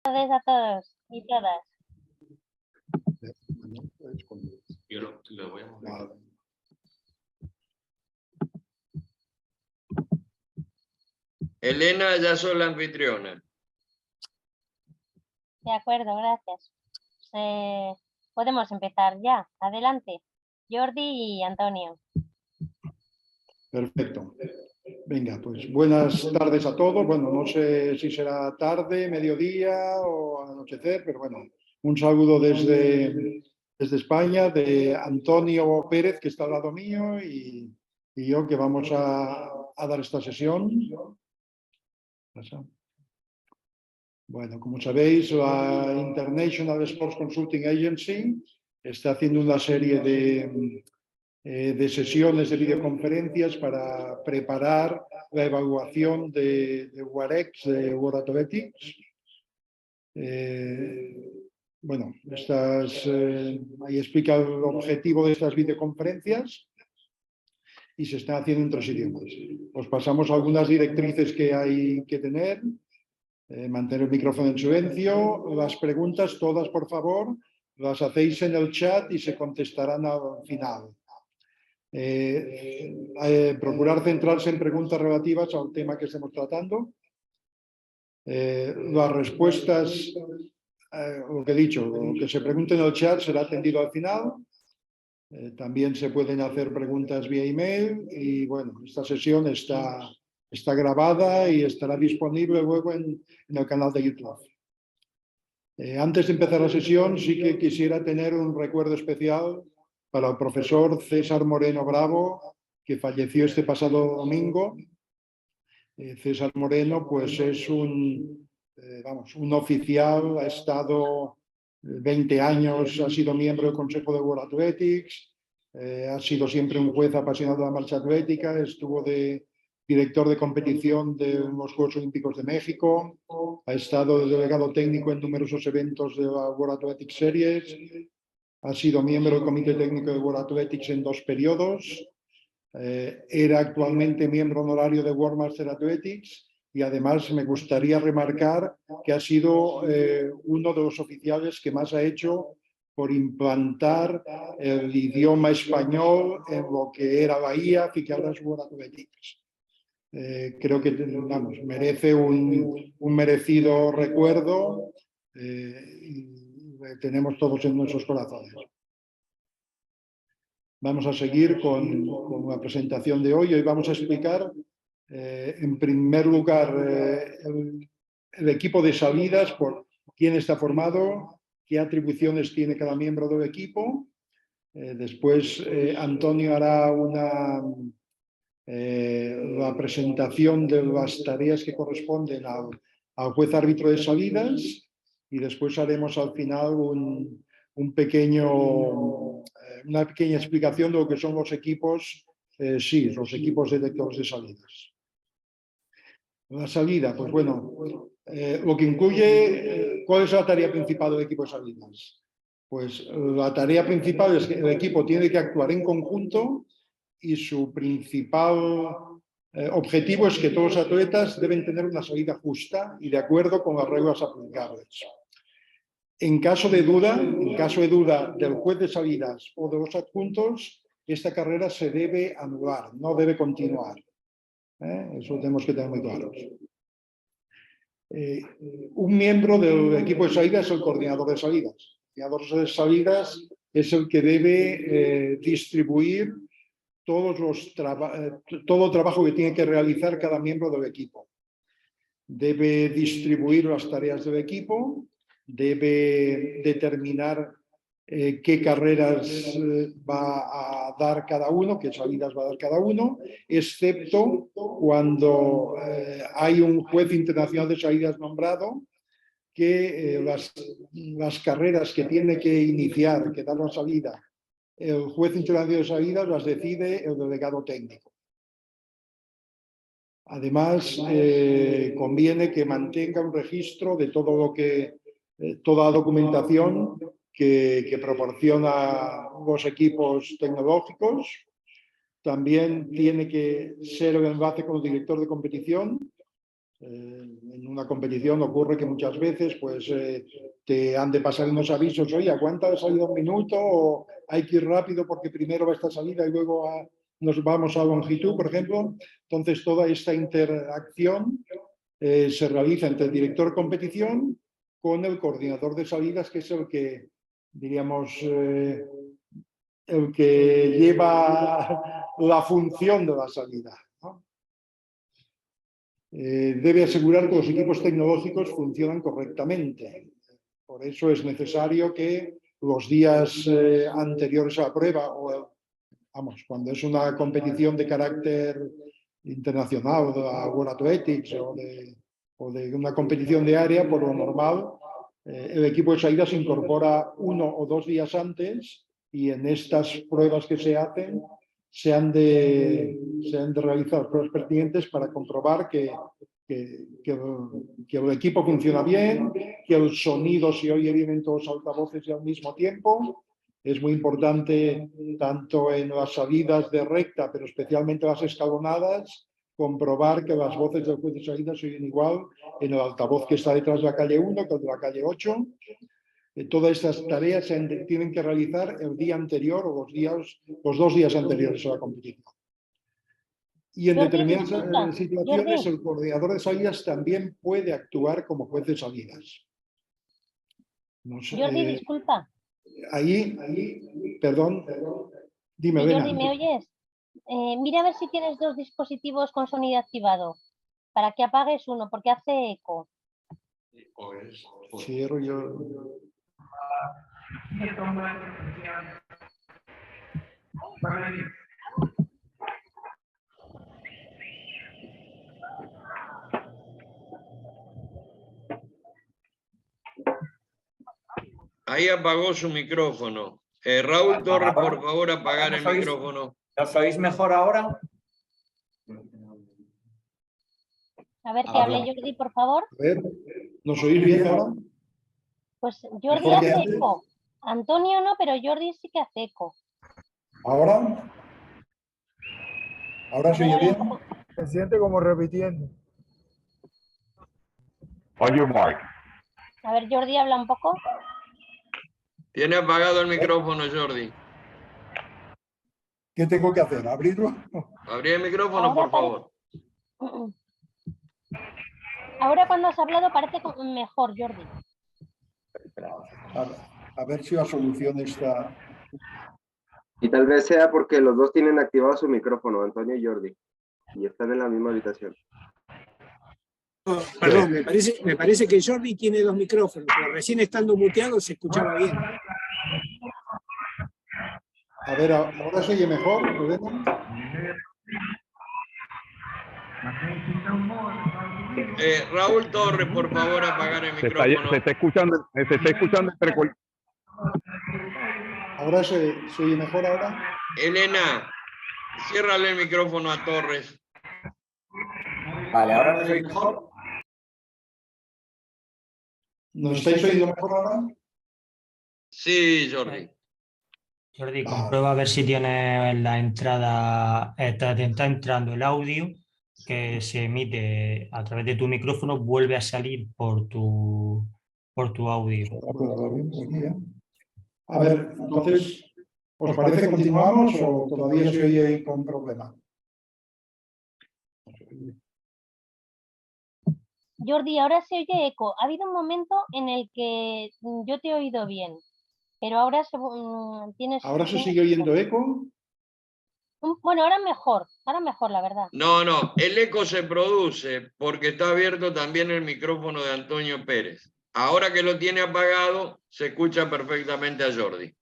Tardes a todos y todas. Yo lo voy a mover. Elena, ya soy la anfitriona. De acuerdo, gracias. Podemos empezar ya. Adelante. Jordi y Antonio. Perfecto. Venga, pues buenas tardes a todos. Bueno, no sé si será tarde, mediodía o anochecer, pero bueno, un saludo desde España, de Antonio Pérez, que está al lado mío, y yo, que vamos a dar esta sesión. Bueno, como sabéis, la International Sports Consulting Agency está haciendo una serie de sesiones de videoconferencias para preparar la evaluación de WAREX, de World Athletics. Bueno, ahí explica el objetivo de estas videoconferencias y se está haciendo en 3 idiomas. Os pasamos algunas directrices que hay que tener. Mantener el micrófono en silencio. Las preguntas, todas, por favor, las hacéis en el chat y se contestarán al final. Procurar centrarse en preguntas relativas al tema que estemos tratando. Las respuestas, lo que he dicho, lo que se pregunte en el chat será atendido al final. También se pueden hacer preguntas vía email y bueno, esta sesión está grabada y estará disponible luego en el canal de YouTube. Antes de empezar la sesión, sí que quisiera tener un recuerdo especial para el profesor César Moreno Bravo, que falleció este pasado domingo. César Moreno, pues es un oficial, ha estado 20 años, ha sido miembro del Consejo de World Athletics, ha sido siempre un juez apasionado de la marcha atlética, estuvo de director de competición de los Juegos Olímpicos de México, ha estado de delegado técnico en numerosos eventos de la World Athletics Series, ha sido miembro del Comité Técnico de World Athletics en 2 periodos, era actualmente miembro honorario de World Master Athletics y además me gustaría remarcar que ha sido uno de los oficiales que más ha hecho por implantar el idioma español en lo que era Bahía y que ahora es World Athletics. Creo que merece un merecido recuerdo y tenemos todos en nuestros corazones. Vamos a seguir con la presentación de hoy. Hoy vamos a explicar, en primer lugar, el equipo de salidas, por quién está formado, qué atribuciones tiene cada miembro del equipo. Después, Antonio hará la presentación de las tareas que corresponden al juez árbitro de salidas y después haremos al final una pequeña explicación de lo que son los equipos, los equipos detectores de salidas. La salida, pues bueno, lo que incluye, ¿cuál es la tarea principal del equipo de salidas? Pues la tarea principal es que el equipo tiene que actuar en conjunto y su principal objetivo es que todos los atletas deben tener una salida justa y de acuerdo con las reglas aplicables. En caso de duda del juez de salidas o de los adjuntos, esta carrera se debe anular, no debe continuar. Eso tenemos que tener muy claro. Un miembro del equipo de salidas es el coordinador de salidas. El coordinador de salidas es el que debe distribuir todo el trabajo que tiene que realizar cada miembro del equipo. Debe distribuir las tareas del equipo, debe determinar qué carreras va a dar cada uno, qué salidas va a dar cada uno, excepto cuando hay un juez internacional de salidas nombrado que las carreras que tiene que iniciar, que dar la salida, el juez internacional de salidas las decide el delegado técnico. Además, conviene que mantenga un registro de todo toda la documentación que proporciona los equipos tecnológicos. También tiene que ser el enlace con el director de competición En una competición ocurre que muchas veces pues, te han de pasar unos avisos, oye, aguanta la salida un minuto, o hay que ir rápido porque primero va esta salida y luego nos vamos a longitud, por ejemplo. Entonces, toda esta interacción se realiza entre el director de competición con el coordinador de salidas, que es el que, diríamos, el que lleva la función de la salida, ¿no? Debe asegurar que los equipos tecnológicos funcionan correctamente. Por eso es necesario que los días anteriores a la prueba, o vamos, cuando es una competición de carácter internacional, de la World Athletics o de una competición de área, por lo normal, el equipo de salida se incorpora 1 o 2 días antes, y en estas pruebas que se hacen se han de realizar pruebas pertinentes para comprobar que el equipo funciona bien, que el sonido se oye bien en todos los altavoces y al mismo tiempo. Es muy importante, tanto en las salidas de recta, pero especialmente las escalonadas, comprobar que las voces del juez de salida se oyen igual en el altavoz que está detrás de la calle 1 que el de la calle 8. Todas estas tareas se tienen que realizar el día anterior o los 2 días anteriores a la competición. Y en Jordi, determinadas disculpa, situaciones, Jordi. el coordinador de salidas también puede actuar como juez de salidas. No sé, Jordi, disculpa. ahí, perdón, dime, Sí, Elena. Jordi, ¿me oyes? Mira a ver si tienes 2 dispositivos con sonido activado, para que apagues uno, porque hace eco. Cierro yo. Ahí apagó su micrófono. Raúl Torres, por favor, apagar el micrófono. ¿Nos oís mejor ahora? A ver, que hable Jordi, por favor. A ver, ¿nos oís bien ahora? Pues Jordi Mejor que hace antes. eco. Antonio no, pero Jordi sí que hace eco. ¿Ahora? ¿Ahora se oye bien? Se siente como repitiendo. On your mark. A ver, Jordi, habla un poco. Tiene apagado el micrófono, Jordi. ¿Qué tengo que hacer? ¿Abrirlo? Abrí el micrófono, Ahora por favor. Ahora cuando has hablado parece mejor, Jordi. A ver si la solución está... Y tal vez sea porque los dos tienen activado su micrófono, Antonio y Jordi, y están en la misma habitación. Perdón, me parece que Jordi tiene 2 micrófonos, pero recién estando muteado se escuchaba bien. A ver, ¿ahora se oye mejor, Elena? Raúl Torres, por favor, apagar el micrófono. Se está escuchando entre ¿Ahora se oye mejor ahora? Elena, ciérrale el micrófono a Torres. Vale, ahora nos oís mejor. ¿Nos estáis oyendo mejor ahora? Sí, Jordi. Jordi, comprueba a ver si tiene en la entrada, está entrando el audio que se emite a través de tu micrófono, vuelve a salir por tu audio. A ver, entonces, ¿os parece que continuamos o todavía se oye con problema? Jordi, ahora se oye eco. Ha habido un momento en el que yo te he oído bien, pero ahora tienes... ¿Ahora se sigue oyendo eco? Bueno, ahora mejor, la verdad. No, el eco se produce porque está abierto también el micrófono de Antonio Pérez. Ahora que lo tiene apagado, se escucha perfectamente a Jordi.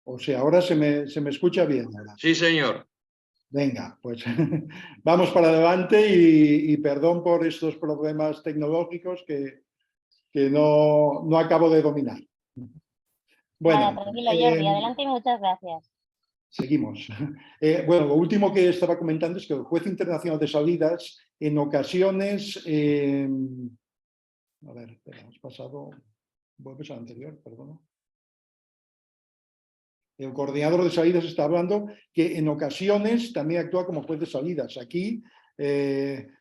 O sea, ahora se me escucha bien. Ahora. Sí, señor. Venga, pues vamos para adelante y perdón por estos problemas tecnológicos que no acabo de dominar. Bueno, Nada, tranquilo, Jordi, adelante y muchas gracias. Seguimos. Bueno, lo último que estaba comentando es que el juez internacional de salidas en ocasiones... a ver, espera, hemos pasado... Vuelves al anterior, perdona. El coordinador de salidas está hablando que en ocasiones también actúa como juez de salidas. Aquí,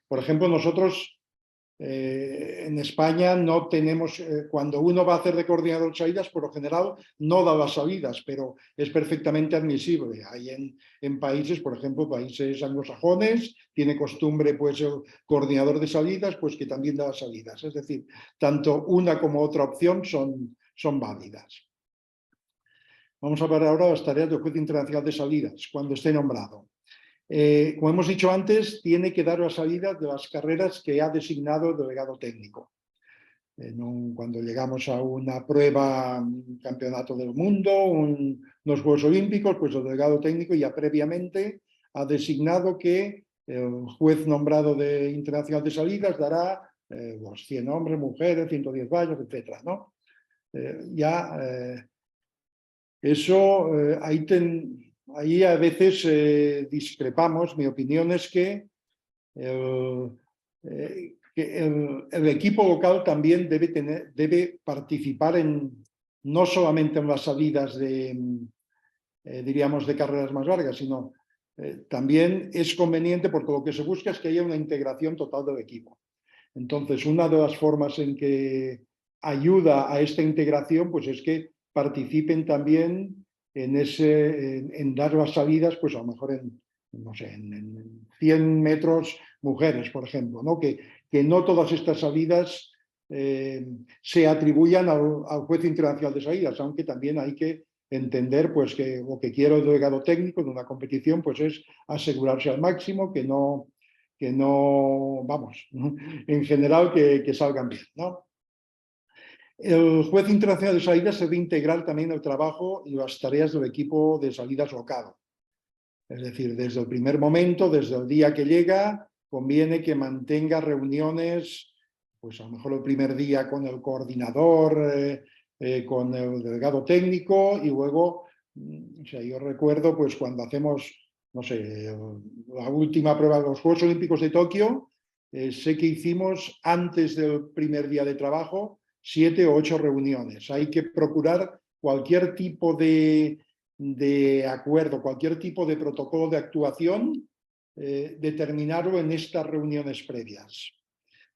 por ejemplo, nosotros En España no tenemos, cuando uno va a hacer de coordinador de salidas, por lo general no da las salidas, pero es perfectamente admisible. Hay en países, por ejemplo, países anglosajones, tiene costumbre pues el coordinador de salidas, pues que también da las salidas. Es decir, tanto una como otra opción son válidas. Vamos a ver ahora las tareas del juez internacional de salidas, cuando esté nombrado. Como hemos dicho antes, tiene que dar las salidas de las carreras que ha designado el delegado técnico. Cuando llegamos a una prueba, un campeonato del mundo, unos Juegos Olímpicos, pues el delegado técnico ya previamente ha designado que el juez nombrado de internacional de salidas dará los 100 hombres, mujeres, 110 vallas, etc., ¿no? Eso, ahí a veces discrepamos. Mi opinión es que el equipo local también debe participar no solamente en las salidas diríamos, de carreras más largas, sino también es conveniente, porque lo que se busca es que haya una integración total del equipo. Entonces, una de las formas en que ayuda a esta integración, pues es que participen también en dar las salidas, pues a lo mejor en 100 metros mujeres, por ejemplo, ¿no? Que no todas estas salidas se atribuyan al juez internacional de salidas, aunque también hay que entender pues que lo que quiere el delegado técnico de una competición pues es asegurarse al máximo que no, vamos, en general que salgan bien, ¿no? El juez internacional de salidas debe integrar también el trabajo y las tareas del equipo de salidas local. Es decir, desde el primer momento, desde el día que llega, conviene que mantenga reuniones, pues a lo mejor el primer día con el coordinador, con el delegado técnico, y luego, o sea, yo recuerdo pues cuando hacemos, no sé, la última prueba de los Juegos Olímpicos de Tokio, sé que hicimos antes del primer día de trabajo 7 o 8 reuniones. Hay que procurar cualquier tipo de acuerdo, cualquier tipo de protocolo de actuación, determinarlo en estas reuniones previas.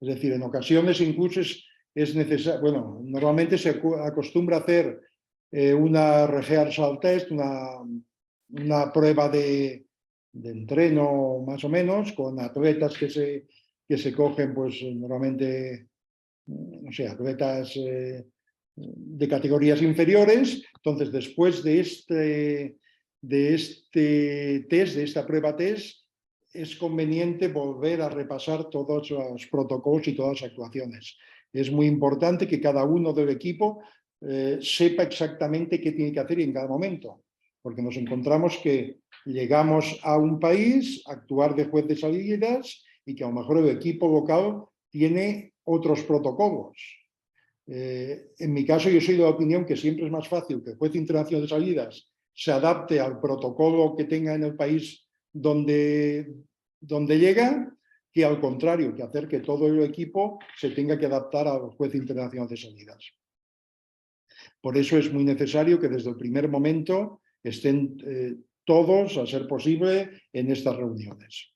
Es decir, en ocasiones incluso es necesario, bueno, normalmente se acostumbra a hacer una rehearsal test, una prueba de entreno más o menos, con atletas que se cogen pues normalmente, no sé, atletas de categorías inferiores. Entonces, después de este test, de esta prueba test, es conveniente volver a repasar todos los protocolos y todas las actuaciones. Es muy importante que cada uno del equipo sepa exactamente qué tiene que hacer en cada momento, porque nos encontramos que llegamos a un país a actuar de juez de salidas y que a lo mejor el equipo local tiene otros protocolos. En mi caso, yo soy de la opinión que siempre es más fácil que el juez internacional de salidas se adapte al protocolo que tenga en el país donde llega, que al contrario, que hacer que todo el equipo se tenga que adaptar al juez internacional de salidas. Por eso es muy necesario que desde el primer momento estén todos, a ser posible, en estas reuniones.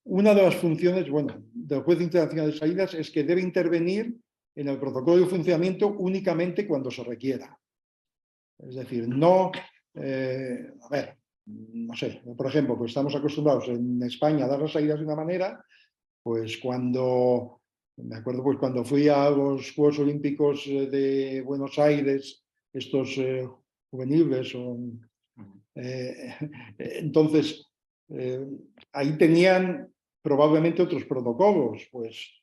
Una de las funciones, bueno, del juez internacional de salidas es que debe intervenir en el protocolo de funcionamiento únicamente cuando se requiera. Es decir, no, a ver, no sé, por ejemplo, pues estamos acostumbrados en España a dar las salidas de una manera, pues me acuerdo pues cuando fui a los Juegos Olímpicos de Buenos Aires, estos juveniles, entonces ahí tenían probablemente otros protocolos, pues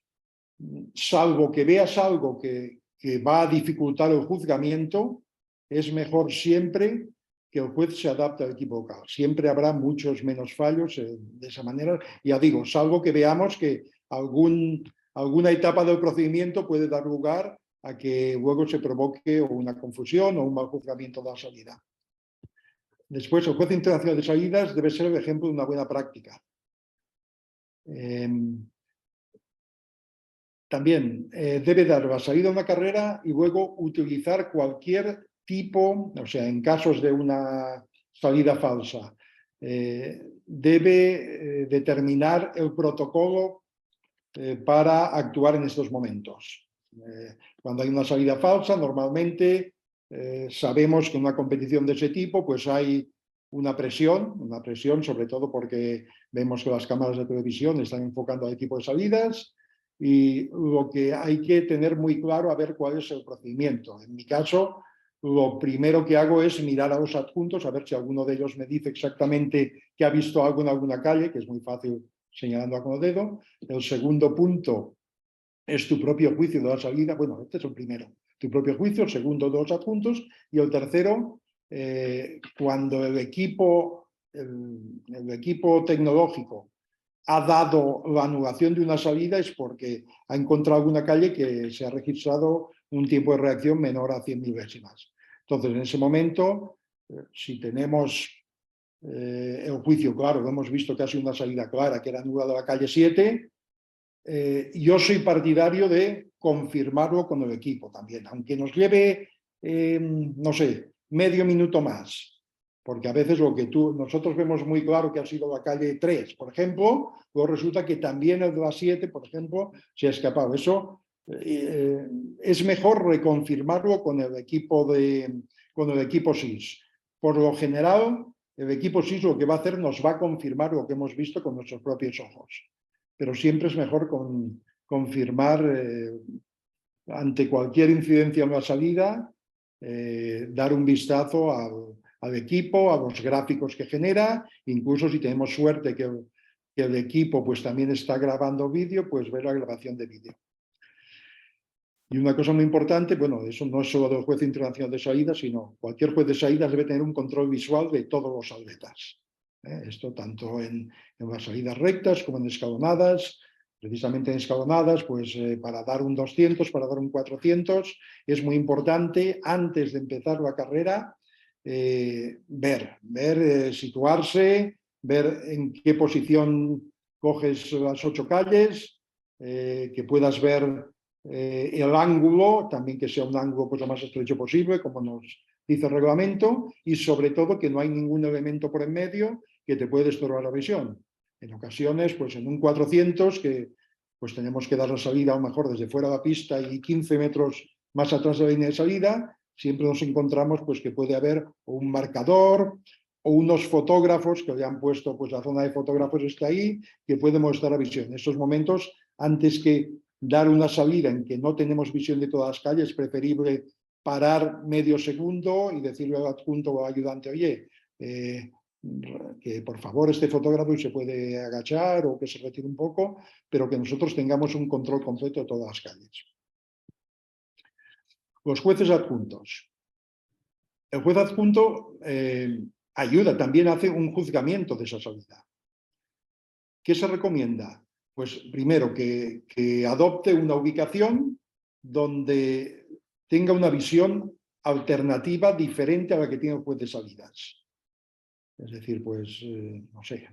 salvo que veas algo que va a dificultar el juzgamiento, es mejor siempre que el juez se adapte al equipo local. Siempre habrá muchos menos fallos de esa manera. Ya digo, salvo que veamos que alguna etapa del procedimiento puede dar lugar a que luego se provoque una confusión o un mal juzgamiento de la salida. Después, el juez internacional de salidas debe ser el ejemplo de una buena práctica. También debe dar la salida a una carrera y luego utilizar cualquier tipo, o sea, en casos de una salida falsa, debe determinar el protocolo para actuar en estos momentos. Cuando hay una salida falsa, normalmente sabemos que en una competición de ese tipo pues hay una presión sobre todo porque vemos que las cámaras de televisión están enfocando al equipo de salidas, y lo que hay que tener muy claro a ver cuál es el procedimiento. En mi caso, lo primero que hago es mirar a los adjuntos, a ver si alguno de ellos me dice exactamente que ha visto algo en alguna calle, que es muy fácil señalando con el dedo. El segundo punto es tu propio juicio de la salida. Bueno, este es el primero. Tu propio juicio, el segundo de los adjuntos, y el tercero, cuando el equipo tecnológico ha dado la anulación de una salida, es porque ha encontrado alguna calle que se ha registrado un tiempo de reacción menor a 100 milésimas. Entonces, en ese momento, si tenemos el juicio claro, lo hemos visto que ha sido una salida clara, que era anulada la calle 7, yo soy partidario de confirmarlo con el equipo también, aunque nos lleve, no sé, medio minuto más. Porque a veces nosotros vemos muy claro que ha sido la calle 3, por ejemplo, luego resulta que también el de la 7, por ejemplo, se ha escapado. Eso es mejor reconfirmarlo con el equipo SIS. Por lo general, el equipo SIS lo que va a hacer nos va a confirmar lo que hemos visto con nuestros propios ojos. Pero siempre es mejor confirmar ante cualquier incidencia en la salida, dar un vistazo al equipo, a los gráficos que genera, incluso si tenemos suerte que el equipo pues también está grabando vídeo, pues ver la grabación de vídeo. Y una cosa muy importante, bueno, eso no es solo del juez internacional de salida, sino cualquier juez de salida debe tener un control visual de todos los atletas. Esto tanto en las salidas rectas como en escalonadas. Precisamente en escalonadas, pues para dar un 200, para dar un 400, es muy importante antes de empezar la carrera situarse, ver en qué posición coges las 8 calles, que puedas ver el ángulo, también que sea un ángulo pues, lo más estrecho posible, como nos dice el reglamento, y sobre todo que no hay ningún elemento por en medio que te puede estorbar la visión. En ocasiones, pues en un 400, que pues tenemos que dar la salida a lo mejor desde fuera de la pista y 15 metros más atrás de la línea de salida, siempre nos encontramos pues que puede haber un marcador o unos fotógrafos que le han puesto, pues la zona de fotógrafos está ahí, que puede mostrar la visión. En estos momentos, antes que dar una salida en que no tenemos visión de todas las calles, es preferible parar medio segundo y decirle al adjunto o al ayudante, oye, que por favor este fotógrafo se puede agachar o que se retire un poco, pero que nosotros tengamos un control completo de todas las calles. Los jueces adjuntos. El juez adjunto ayuda, también hace un juzgamiento de esa salida. ¿Qué se recomienda? Pues primero que adopte una ubicación donde tenga una visión alternativa diferente a la que tiene el juez de salidas. Es decir, pues, no sé,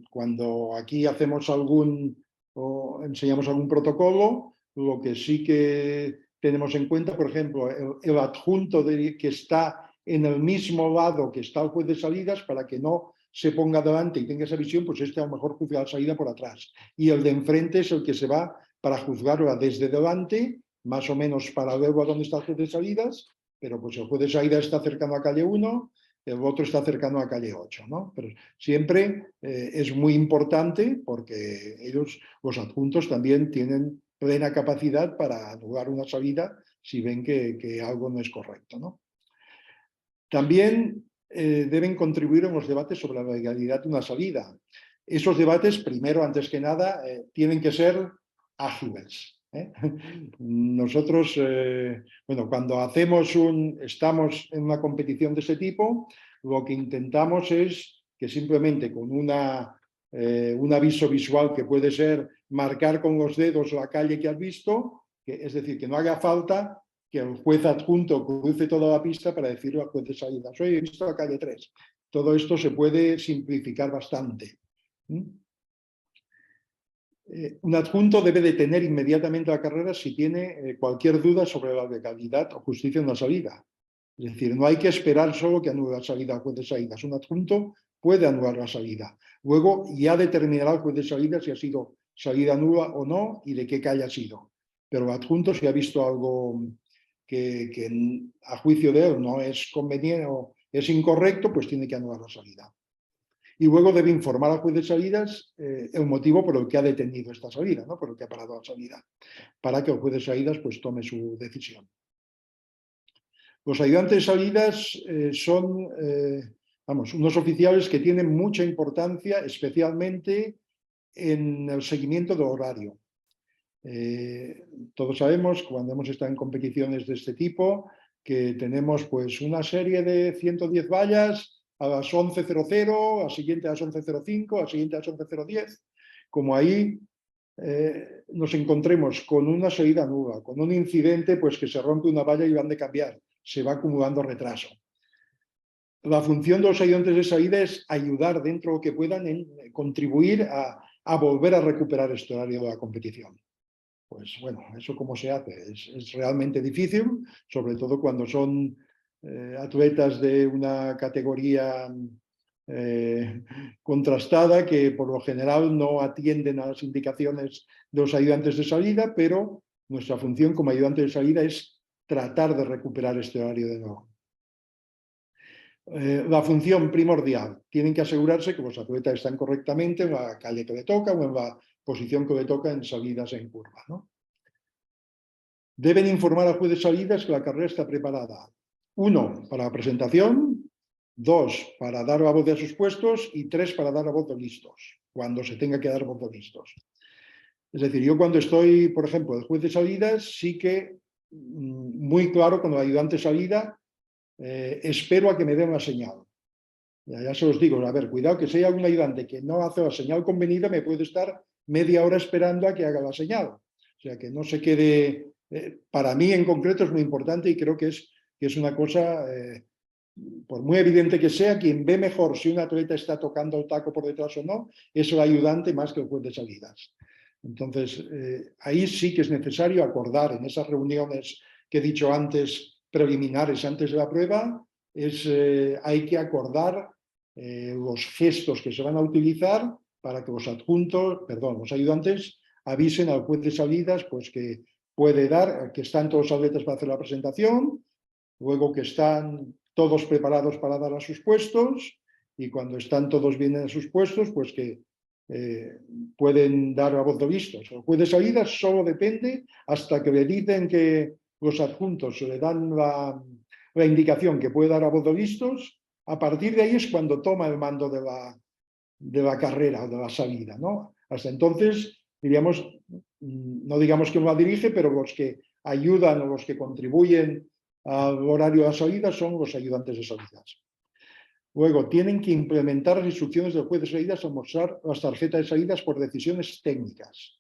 cuando aquí hacemos o enseñamos algún protocolo, lo que sí que tenemos en cuenta, por ejemplo, el adjunto que está en el mismo lado que está el juez de salidas, para que no se ponga delante y tenga esa visión, pues este a lo mejor juzga la salida por atrás. Y el de enfrente es el que se va para juzgarla desde delante, más o menos paralelo a donde está el juez de salidas, pero pues el juez de salidas está cercano a calle 1, el otro está cercano a calle 8, ¿no? Pero siempre es muy importante porque ellos, los adjuntos, también tienen plena capacidad para anular una salida si ven que algo no es correcto, ¿no? También deben contribuir en los debates sobre la legalidad de una salida. Esos debates, primero, antes que nada, tienen que ser ágiles. Nosotros, bueno, cuando estamos en una competición de ese tipo, lo que intentamos es que simplemente con un aviso visual, que puede ser marcar con los dedos la calle que has visto, es decir, que no haga falta que el juez adjunto cruce toda la pista para decirle al juez de salida, oye, he visto la calle 3. Todo esto se puede simplificar bastante. Un adjunto debe detener inmediatamente la carrera si tiene cualquier duda sobre la legalidad o justicia en la salida. Es decir, no hay que esperar solo que anule la salida al juez de salidas. Un adjunto puede anular la salida. Luego ya determinará el juez de salida si ha sido salida nula o no y de qué calle ha sido. Pero el adjunto, si ha visto algo que a juicio de él no es conveniente o es incorrecto, pues tiene que anular la salida. Y luego debe informar al juez de salidas el motivo por el que ha detenido esta salida, ¿no? Por el que ha parado la salida, para que el juez de salidas pues, tome su decisión. Los ayudantes de salidas son unos oficiales que tienen mucha importancia, especialmente en el seguimiento del horario. Todos sabemos, cuando hemos estado en competiciones de este tipo, que tenemos pues, una serie de 110 vallas a las 11:00, a la siguiente a las 11:05, a la siguiente a las 11:010. Como ahí nos encontremos con una salida nula, con un incidente pues, que se rompe una valla y van de cambiar, se va acumulando retraso. La función de los ayudantes de salida es ayudar dentro de lo que puedan en contribuir a volver a recuperar este horario de la competición. Pues bueno, ¿eso cómo se hace? Es realmente difícil, sobre todo cuando son atletas de una categoría contrastada que por lo general no atienden a las indicaciones de los ayudantes de salida, pero nuestra función como ayudantes de salida es tratar de recuperar este horario de nuevo. La función primordial, tienen que asegurarse que los atletas están correctamente en la calle que le toca o en la posición que le toca en salidas en curva, ¿no? Deben informar al juez de salidas que la carrera está preparada. 1, para la presentación. 2, para dar la voz de sus puestos. Y 3, para dar la voz de listos, cuando se tenga que dar voz de listos. Es decir, yo cuando estoy, por ejemplo, el juez de salidas, sí que muy claro con el ayudante de salida, espero a que me den la señal. Ya se los digo, a ver, cuidado que si hay algún ayudante que no hace la señal convenida, me puede estar media hora esperando a que haga la señal. O sea, que no se quede... para mí en concreto es muy importante y creo que es una cosa, por muy evidente que sea, quien ve mejor si un atleta está tocando el taco por detrás o no, es el ayudante más que el juez de salidas. Entonces, ahí sí que es necesario acordar en esas reuniones que he dicho antes, preliminares antes de la prueba, hay que acordar los gestos que se van a utilizar para que los ayudantes avisen al juez de salidas pues, que puede dar, que están todos los atletas para hacer la presentación, luego que están todos preparados para dar a sus puestos y cuando están todos bien en sus puestos, pues que pueden dar a voz de listos. El juez de salidas solo depende hasta que le dicen que los adjuntos le dan la indicación que puede dar a voz de listos. A partir de ahí es cuando toma el mando de la carrera o de la salida, ¿no? Hasta entonces, diríamos, no digamos quién la dirige, pero los que ayudan o los que contribuyen al horario de la salida son los ayudantes de salidas. Luego, tienen que implementar las instrucciones del juez de salidas al mostrar las tarjetas de salidas por decisiones técnicas.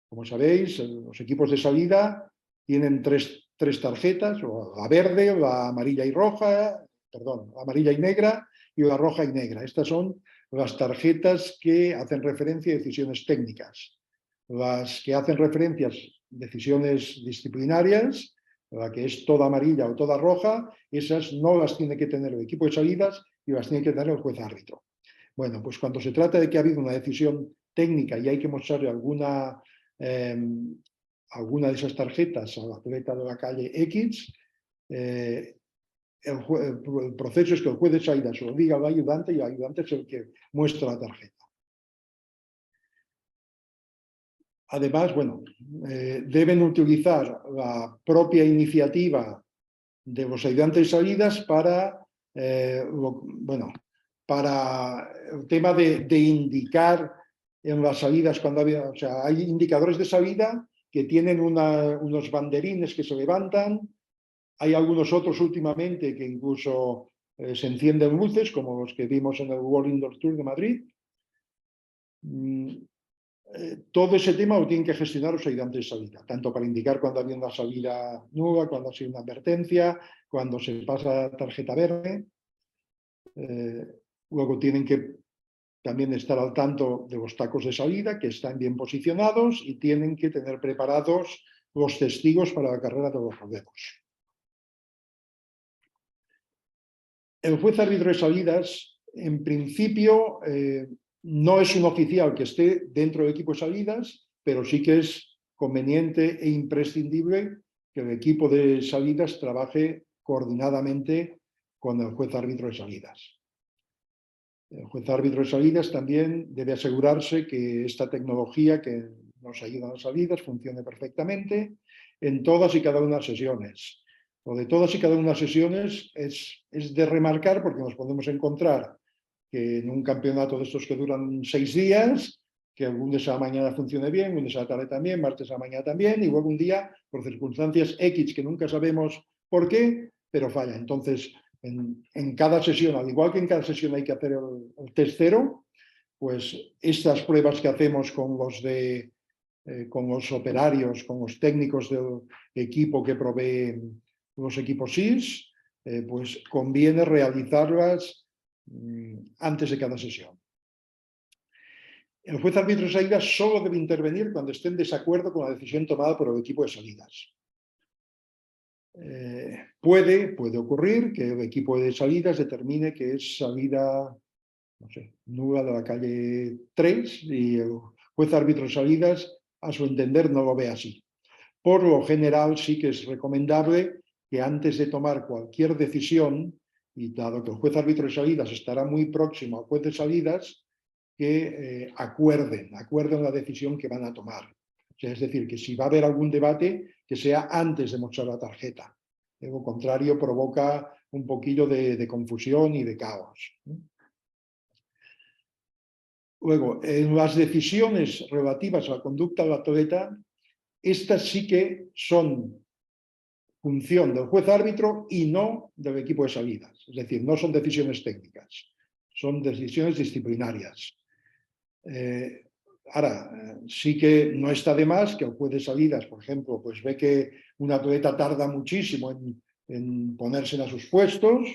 Como sabéis, los equipos de salida tienen tres tarjetas, la verde, la amarilla y roja, perdón, la amarilla y negra y la roja y negra. Estas son las tarjetas que hacen referencia a decisiones técnicas. Las que hacen referencia a decisiones disciplinarias, la que es toda amarilla o toda roja, esas no las tiene que tener el equipo de salidas y las tiene que tener el juez árbitro. Bueno, pues cuando se trata de que ha habido una decisión técnica y hay que mostrarle alguna de esas tarjetas a la atleta de la calle X, el proceso es que el juez de salida se lo diga al ayudante y el ayudante es el que muestra la tarjeta. Además, bueno, deben utilizar la propia iniciativa de los ayudantes de salidas para el tema de indicar en las salidas cuando había, o sea, hay indicadores de salida que tienen unos banderines que se levantan, hay algunos otros últimamente que incluso se encienden luces, como los que vimos en el World Indoor Tour de Madrid. Todo ese tema lo tienen que gestionar los ayudantes de salida, tanto para indicar cuando había una salida nueva, cuando ha sido una advertencia, cuando se pasa tarjeta verde. Luego tienen que también estar al tanto de los tacos de salida, que están bien posicionados y tienen que tener preparados los testigos para la carrera de los rodeos. El juez árbitro de salidas, en principio, No es un oficial que esté dentro del equipo de salidas, pero sí que es conveniente e imprescindible que el equipo de salidas trabaje coordinadamente con el juez árbitro de salidas. El juez árbitro de salidas también debe asegurarse que esta tecnología que nos ayuda a las salidas funcione perfectamente en todas y cada una de las sesiones. Lo de todas y cada una de las sesiones es de remarcar, porque nos podemos encontrar que en un campeonato de estos que duran 6 días, que el lunes a la mañana funcione bien, lunes a la tarde también, martes a la mañana también, y luego un día, por circunstancias X que nunca sabemos por qué, pero falla. Entonces, en cada sesión, al igual que en cada sesión hay que hacer el test cero, pues estas pruebas que hacemos con los operarios, con los técnicos del equipo que provee los equipos SIS, pues conviene realizarlas antes de cada sesión. El juez árbitro de salidas solo debe intervenir cuando esté en desacuerdo con la decisión tomada por el equipo de salidas. Puede ocurrir que el equipo de salidas determine que es salida, no sé, nula de la calle 3 y el juez árbitro de salidas, a su entender, no lo ve así. Por lo general, sí que es recomendable que antes de tomar cualquier decisión, y dado que el juez árbitro de salidas estará muy próximo al juez de salidas, que acuerden la decisión que van a tomar. O sea, es decir, que si va a haber algún debate, que sea antes de mostrar la tarjeta. De lo contrario, provoca un poquillo de confusión y de caos. Luego, en las decisiones relativas a la conducta del atleta, estas sí que son función del juez árbitro y no del equipo de salidas. Es decir, no son decisiones técnicas, son decisiones disciplinarias. Ahora, sí que no está de más que el juez de salidas, por ejemplo, pues ve que un atleta tarda muchísimo en ponerse a sus puestos,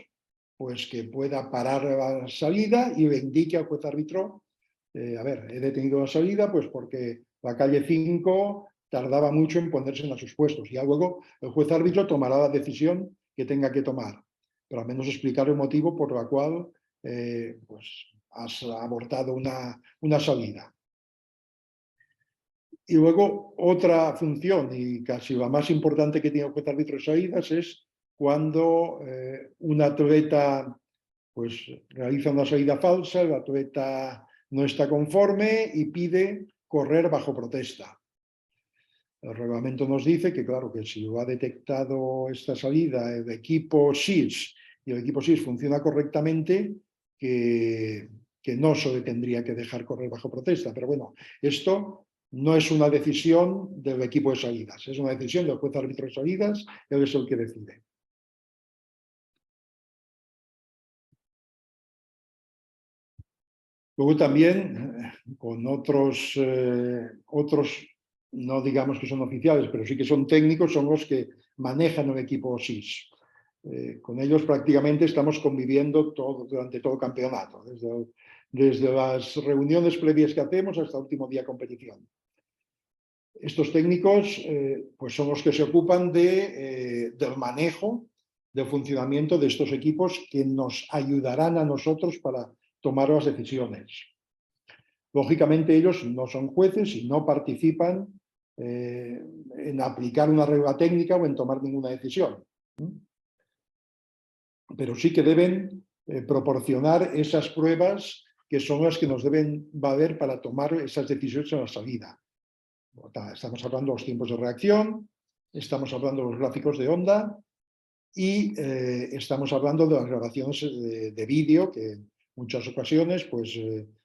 pues que pueda parar la salida y le indique al juez árbitro, a ver, he detenido la salida pues porque la calle 5 tardaba mucho en ponerse a sus puestos. Y luego el juez árbitro tomará la decisión que tenga que tomar, pero al menos explicar el motivo por la cual pues has abortado una salida. Y luego otra función, y casi la más importante que tiene el juez árbitro de salidas, es cuando un atleta pues, realiza una salida falsa, el atleta no está conforme y pide correr bajo protesta. El reglamento nos dice que, claro, que si lo ha detectado esta salida el equipo SIS y el equipo SIS funciona correctamente, que no se le tendría que dejar correr bajo protesta. Pero bueno, esto no es una decisión del equipo de salidas, es una decisión del juez árbitro de salidas, él es el que decide. Luego también con otros, no digamos que son oficiales, pero sí que son técnicos, son los que manejan el equipo SIS. Con ellos prácticamente estamos conviviendo durante todo el campeonato, desde las reuniones previas que hacemos hasta el último día de competición. Estos técnicos pues son los que se ocupan del manejo, del funcionamiento de estos equipos que nos ayudarán a nosotros para tomar las decisiones. Lógicamente ellos no son jueces y no participan en aplicar una regla técnica o en tomar ninguna decisión. Pero sí que deben proporcionar esas pruebas que son las que nos deben valer para tomar esas decisiones en la salida. Estamos hablando de los tiempos de reacción, estamos hablando de los gráficos de onda y estamos hablando de las grabaciones de vídeo que en muchas ocasiones, pues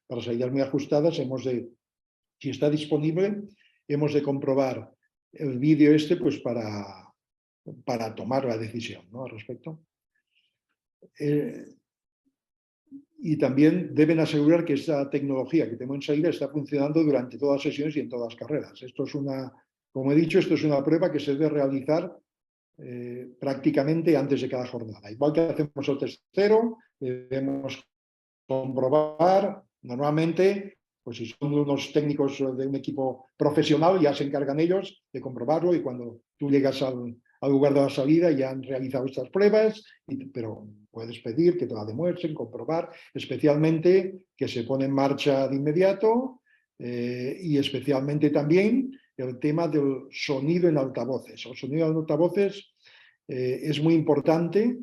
para salidas muy ajustadas, si está disponible, hemos de comprobar el vídeo pues para tomar la decisión, ¿no? Al respecto. Y también deben asegurar que esta tecnología que tenemos en salida está funcionando durante todas las sesiones y en todas las carreras. Esto es como he dicho, esto es una prueba que se debe realizar prácticamente antes de cada jornada. Igual que hacemos el test cero, debemos comprobar, normalmente, pues si son unos técnicos de un equipo profesional, ya se encargan ellos de comprobarlo y cuando tú llegas al lugar de la salida y han realizado estas pruebas, pero puedes pedir que te la demuestren, comprobar, especialmente que se pone en marcha de inmediato y especialmente también el tema del sonido en altavoces. El sonido en altavoces es muy importante,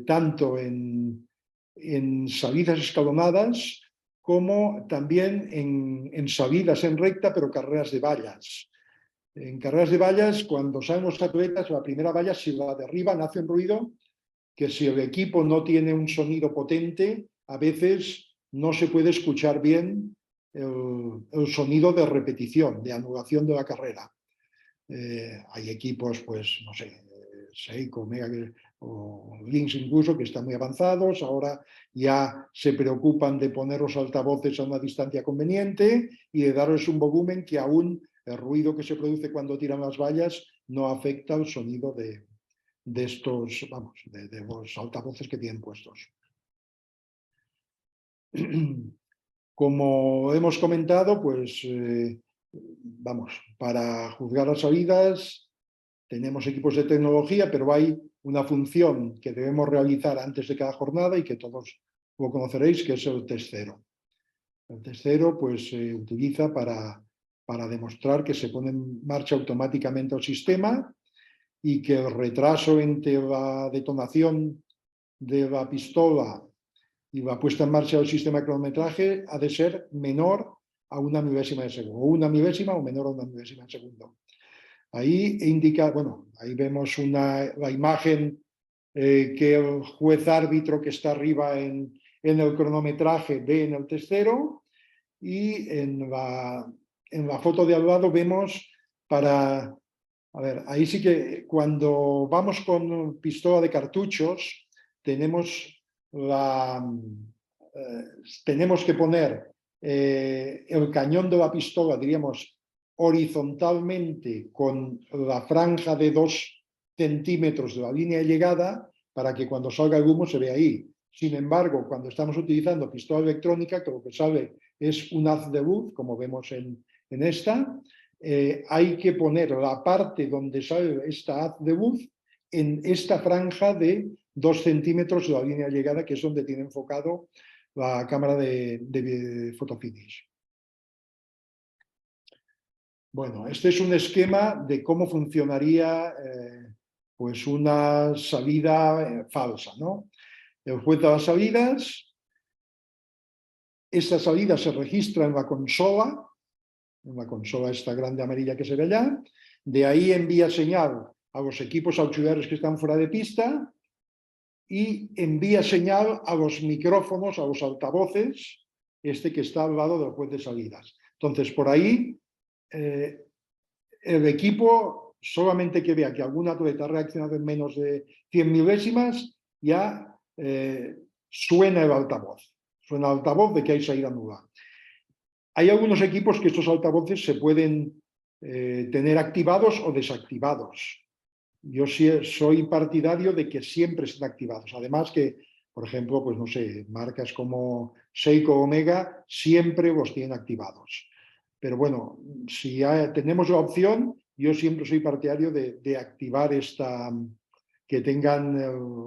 tanto en salidas escalonadas como también en salidas en recta, pero carreras de vallas. En carreras de vallas, cuando salen los atletas, la primera valla, si la derriban, hace un ruido que si el equipo no tiene un sonido potente, a veces no se puede escuchar bien el sonido de repetición, de anulación de la carrera. Hay equipos, pues, no sé, Seiko, Omega o Lynx incluso, que están muy avanzados, ahora ya se preocupan de poner los altavoces a una distancia conveniente y de darles un volumen que aún el ruido que se produce cuando tiran las vallas no afecta al sonido de estos, vamos, de los altavoces que tienen puestos. Como hemos comentado, pues vamos, para juzgar las salidas tenemos equipos de tecnología, pero hay una función que debemos realizar antes de cada jornada y que todos lo conoceréis, que es el test cero. El test cero pues, se utiliza para demostrar que se pone en marcha automáticamente el sistema y que el retraso entre la detonación de la pistola y la puesta en marcha del sistema de cronometraje ha de ser menor a 1 milésima de segundo, o 1 milésima o menor a 1 milésima de segundo. Ahí indica, bueno, ahí vemos la imagen que el juez árbitro que está arriba en el cronometraje ve en el test cero, y en la foto de al lado vemos para... A ver, ahí sí que cuando vamos con pistola de cartuchos tenemos que poner el cañón de la pistola, diríamos, horizontalmente con la franja de 2 centímetros de la línea de llegada para que cuando salga el humo se vea ahí. Sin embargo, cuando estamos utilizando pistola electrónica, que lo que sale es un haz de luz, como vemos en esta, hay que poner la parte donde sale esta haz de luz en esta franja de 2 centímetros de la línea de llegada, que es donde tiene enfocado la cámara de fotofinish. Bueno, este es un esquema de cómo funcionaría pues una salida falsa, ¿no? El juez da las salidas, esta salida se registra en la consola esta grande amarilla que se ve allá, de ahí envía señal a los equipos auxiliares que están fuera de pista y envía señal a los micrófonos, a los altavoces, este que está al lado del juez de salidas. Entonces, por ahí, el equipo, solamente que vea que algún atleta ha reaccionado en menos de 100 milésimas, ya suena el altavoz. Suena el altavoz de que hay salida nula. Hay algunos equipos que estos altavoces se pueden tener activados o desactivados. Yo soy partidario de que siempre estén activados. Además que, por ejemplo, pues no sé, marcas como Seiko o Omega siempre los tienen activados. Pero bueno, si tenemos la opción, yo siempre soy partidario de activar esta, que tengan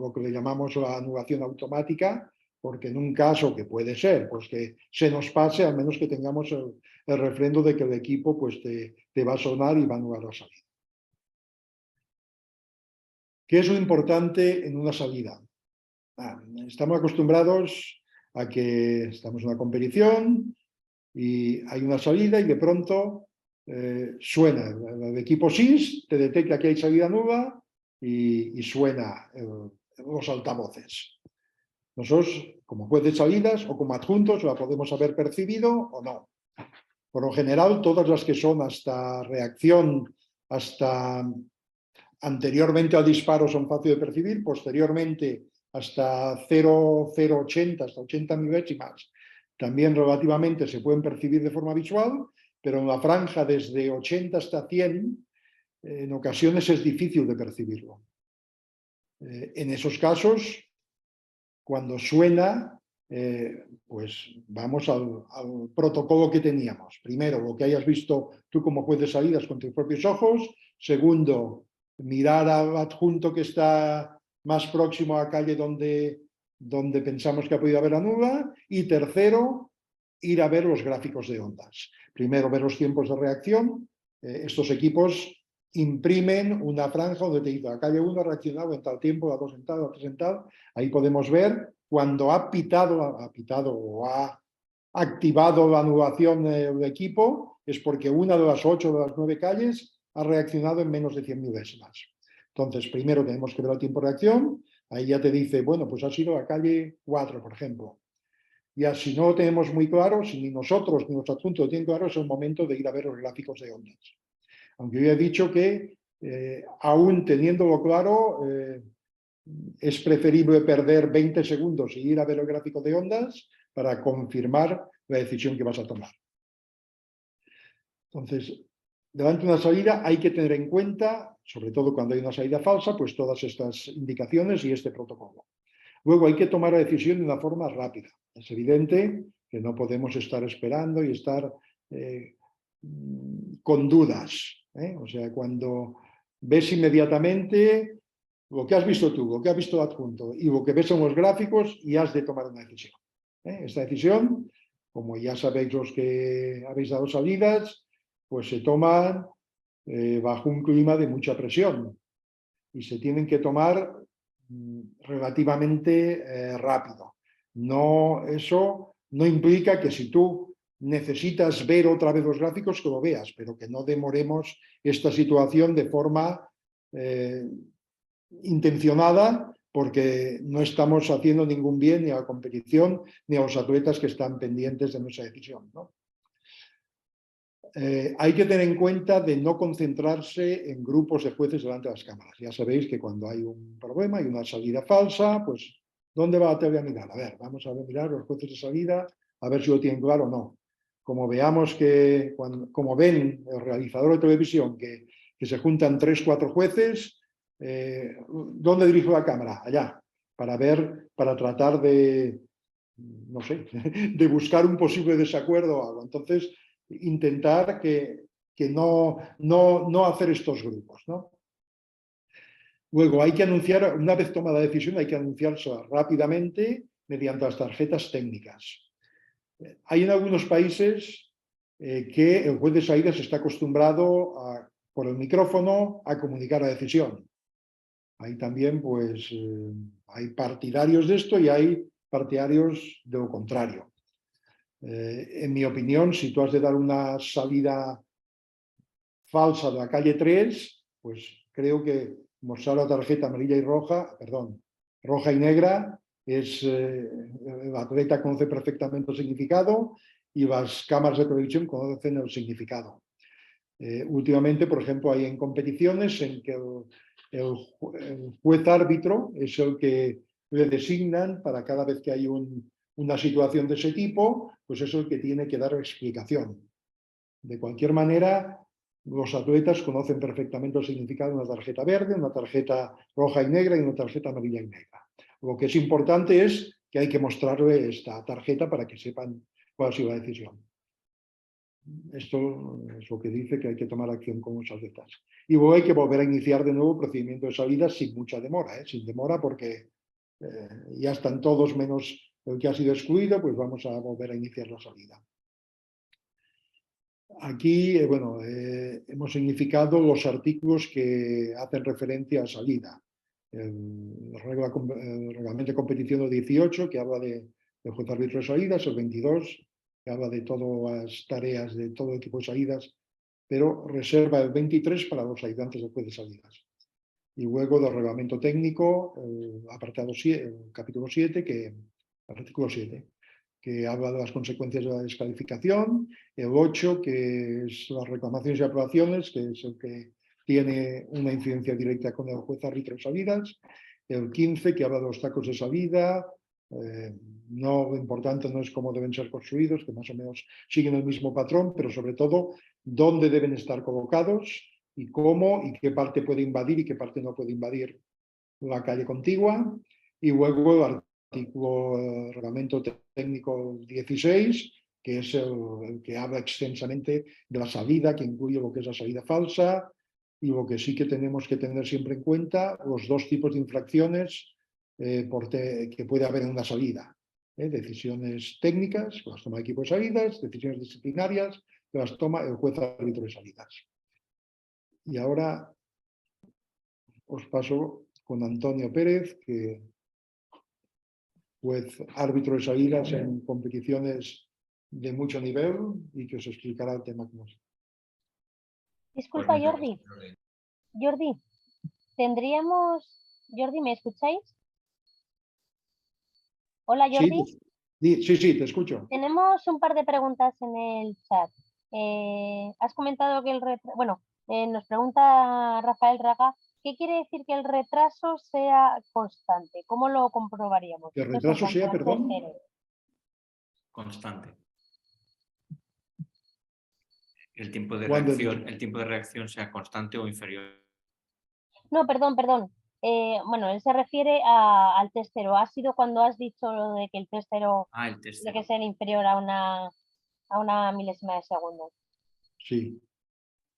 lo que le llamamos la anulación automática, porque en un caso que puede ser, pues que se nos pase, al menos que tengamos el refrendo de que el equipo pues te va a sonar y va a anular la salida. ¿Qué es lo importante en una salida? Estamos acostumbrados a que estamos en una competición y hay una salida y de pronto suena. El equipo SIS te detecta que hay salida nula y suena los altavoces. Nosotros, como juez de salidas o como adjuntos, la podemos haber percibido o no. Por lo general, todas las que son hasta reacción, hasta anteriormente al disparo son fáciles de percibir, posteriormente hasta 0,080, hasta 80 milésimas, también relativamente se pueden percibir de forma visual, pero en la franja desde 80 hasta 100, en ocasiones es difícil de percibirlo. En esos casos, cuando suena, pues vamos al protocolo que teníamos. Primero, lo que hayas visto tú como juez de salidas con tus propios ojos. Segundo, mirar al adjunto que está más próximo a la calle donde pensamos que ha podido haber la nula. Y tercero, ir a ver los gráficos de ondas. Primero, ver los tiempos de reacción. Estos equipos imprimen una franja donde te dice la calle 1 ha reaccionado en tal tiempo, la 2 en tal, la 3 en tal. Ahí podemos ver cuando ha pitado o ha activado la anulación del equipo, es porque una de las 8 de las 9 calles ha reaccionado en menos de 100 milésimas. Entonces, primero tenemos que ver el tiempo de reacción. Ahí ya te dice, bueno, pues ha sido la calle 4, por ejemplo. Ya si no lo tenemos muy claro, si ni nosotros ni los adjuntos lo tienen claro, es el momento de ir a ver los gráficos de ondas. Aunque yo he dicho que, aún teniéndolo claro, es preferible perder 20 segundos y ir a ver el gráfico de ondas para confirmar la decisión que vas a tomar. Entonces, delante de una salida hay que tener en cuenta, sobre todo cuando hay una salida falsa, pues todas estas indicaciones y este protocolo. Luego hay que tomar la decisión de una forma rápida. Es evidente que no podemos estar esperando y estar con dudas. O sea, cuando ves inmediatamente lo que has visto tú, lo que ha visto el adjunto y lo que ves en los gráficos, y has de tomar una decisión. Esta decisión, como ya sabéis los que habéis dado salidas, pues se toman bajo un clima de mucha presión y se tienen que tomar relativamente rápido. Eso no implica que si tú necesitas ver otra vez los gráficos, que lo veas, pero que no demoremos esta situación de forma intencionada, porque no estamos haciendo ningún bien ni a la competición ni a los atletas que están pendientes de nuestra decisión, ¿no? Hay que tener en cuenta de no concentrarse en grupos de jueces delante de las cámaras. Ya sabéis que cuando hay un problema y una salida falsa, pues ¿dónde va la tele a mirar? A ver, vamos a mirar los jueces de salida, a ver si lo tienen claro o no. Como veamos que, como ven el realizador de televisión, que se juntan 3 o 4 jueces, ¿dónde dirijo la cámara? Allá, para tratar de, no sé, de buscar un posible desacuerdo o algo. Entonces, intentar que no hacer estos grupos, ¿no? Luego hay que anunciar, una vez tomada la decisión, hay que anunciarse rápidamente mediante las tarjetas técnicas. Hay en algunos países que el juez de salidas está acostumbrado por el micrófono a comunicar la decisión. Ahí también pues hay partidarios de esto y hay partidarios de lo contrario. En mi opinión, si tú has de dar una salida falsa de la calle 3, pues creo que mostrar la tarjeta amarilla y roja, perdón, roja y negra, el atleta conoce perfectamente el significado y las cámaras de televisión conocen el significado. Últimamente, por ejemplo, hay en competiciones en que el juez árbitro es el que le designan para cada vez que hay una situación de ese tipo, pues es el que tiene que dar explicación. De cualquier manera, los atletas conocen perfectamente el significado de una tarjeta verde, una tarjeta roja y negra y una tarjeta amarilla y negra. Lo que es importante es que hay que mostrarle esta tarjeta para que sepan cuál ha sido la decisión. Esto es lo que dice que hay que tomar acción con los atletas. Y luego hay que volver a iniciar de nuevo el procedimiento de salida sin mucha demora, sin demora porque ya están todos menos el que ha sido excluido, pues vamos a volver a iniciar la salida. Aquí, hemos significado los artículos que hacen referencia a salida. El reglamento de competición del 18, que habla de juez árbitro de salidas, el 22, que habla de todas las tareas de todo equipo de salidas, pero reserva el 23 para los ayudantes del juez de salidas. Y luego del reglamento técnico, el apartado 7, el capítulo 7, el artículo 7, que habla de las consecuencias de la descalificación, el 8, que es las reclamaciones y aprobaciones, que es el que tiene una incidencia directa con el juez árbitro de salidas, el 15, que habla de los tacos de salida. Lo importante no es cómo deben ser construidos, que más o menos siguen el mismo patrón, pero sobre todo dónde deben estar colocados y cómo y qué parte puede invadir y qué parte no puede invadir la calle contigua. Y luego el artículo reglamento técnico 16, que es el que habla extensamente de la salida, que incluye lo que es la salida falsa, y lo que sí que tenemos que tener siempre en cuenta, los dos tipos de infracciones que puede haber en una salida. Decisiones técnicas, que las toma el equipo de salidas, decisiones disciplinarias, que las toma el juez árbitro de salidas. Y ahora os paso con Antonio Pérez, que juez árbitro de salidas en competiciones de mucho nivel y que os explicará el tema como es. Disculpa, Jordi. Jordi, Jordi, ¿me escucháis? Hola, Jordi. Sí, te escucho. Tenemos un par de preguntas en el chat. Has comentado que nos pregunta Rafael Raga, ¿qué quiere decir que el retraso sea constante? ¿Cómo lo comprobaríamos? Que el retraso sea, perdón. Constante. El tiempo de reacción sea constante o inferior. No, perdón. Él se refiere al testero. ¿Ha sido cuando has dicho lo de que el testero tiene que ser inferior a una milésima de segundo? Sí.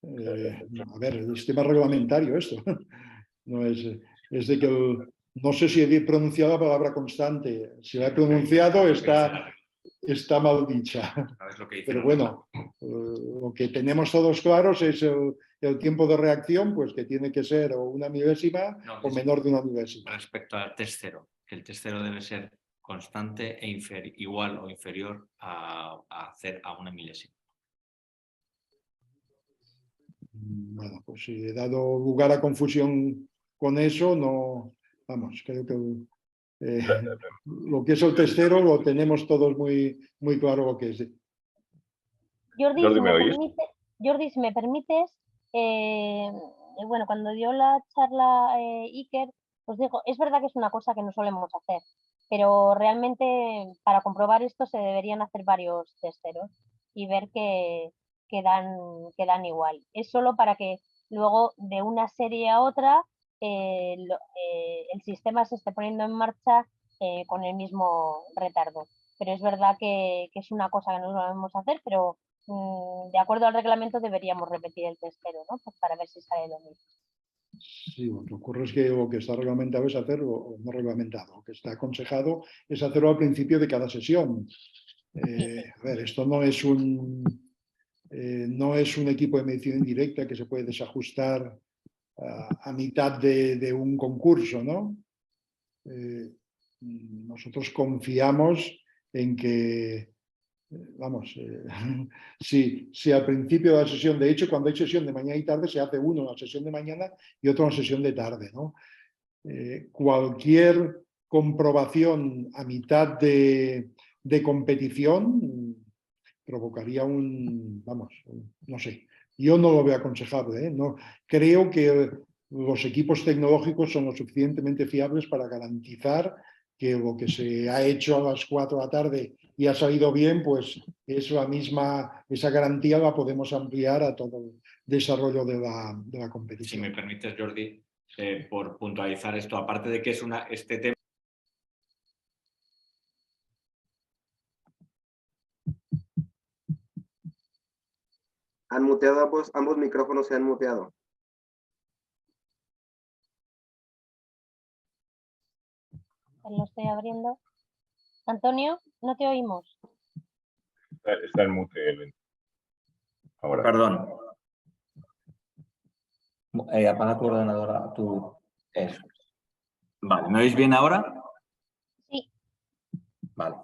A ver, es tema reglamentario esto. No es de que no sé si he pronunciado la palabra constante. Si la he pronunciado está mal dicha. Pero bueno, lo que tenemos todos claros es el tiempo de reacción, pues que tiene que ser o una milésima o menor de una milésima. Respecto al test 0, que el test 0 debe ser constante e igual o inferior a una milésima. Bueno, pues si he dado lugar a confusión con eso, no, vamos, creo que lo que es el testero lo tenemos todos muy claro lo que es. Jordi, si me permites, cuando dio la charla Iker, os digo, es verdad que es una cosa que no solemos hacer, pero realmente para comprobar esto se deberían hacer varios testeros y ver que dan igual. Es solo para que luego de una serie a otra el sistema se esté poniendo en marcha con el mismo retardo. Pero es verdad que es una cosa que no solemos hacer, pero de acuerdo al reglamento deberíamos repetir el testero, ¿no? Pues para ver si sale lo mismo. Sí, lo que ocurre es que lo que está reglamentado es hacerlo, no reglamentado, lo que está aconsejado es hacerlo al principio de cada sesión. A ver, esto no es un equipo de medición indirecta que se puede desajustar a mitad de un concurso, ¿no? Nosotros confiamos en que, si al principio de la sesión, de hecho, cuando hay sesión de mañana y tarde, se hace uno en la sesión de mañana y otro en la sesión de tarde, ¿no? Cualquier comprobación a mitad de competición provocaría no sé, yo no lo veo aconsejable, ¿eh? No, creo que los equipos tecnológicos son lo suficientemente fiables para garantizar que lo que se ha hecho a las 4 de la tarde y ha salido bien, pues esa garantía la podemos ampliar a todo el desarrollo de la competición. Si me permites, Jordi, por puntualizar esto, aparte de que es este tema. Han muteado ambos micrófonos, se han muteado. Lo estoy abriendo. Antonio, no te oímos. Está en mute. Ahora. Perdón. Apaga tu ordenador. Eso. Vale, ¿me oís bien ahora? Sí. Vale.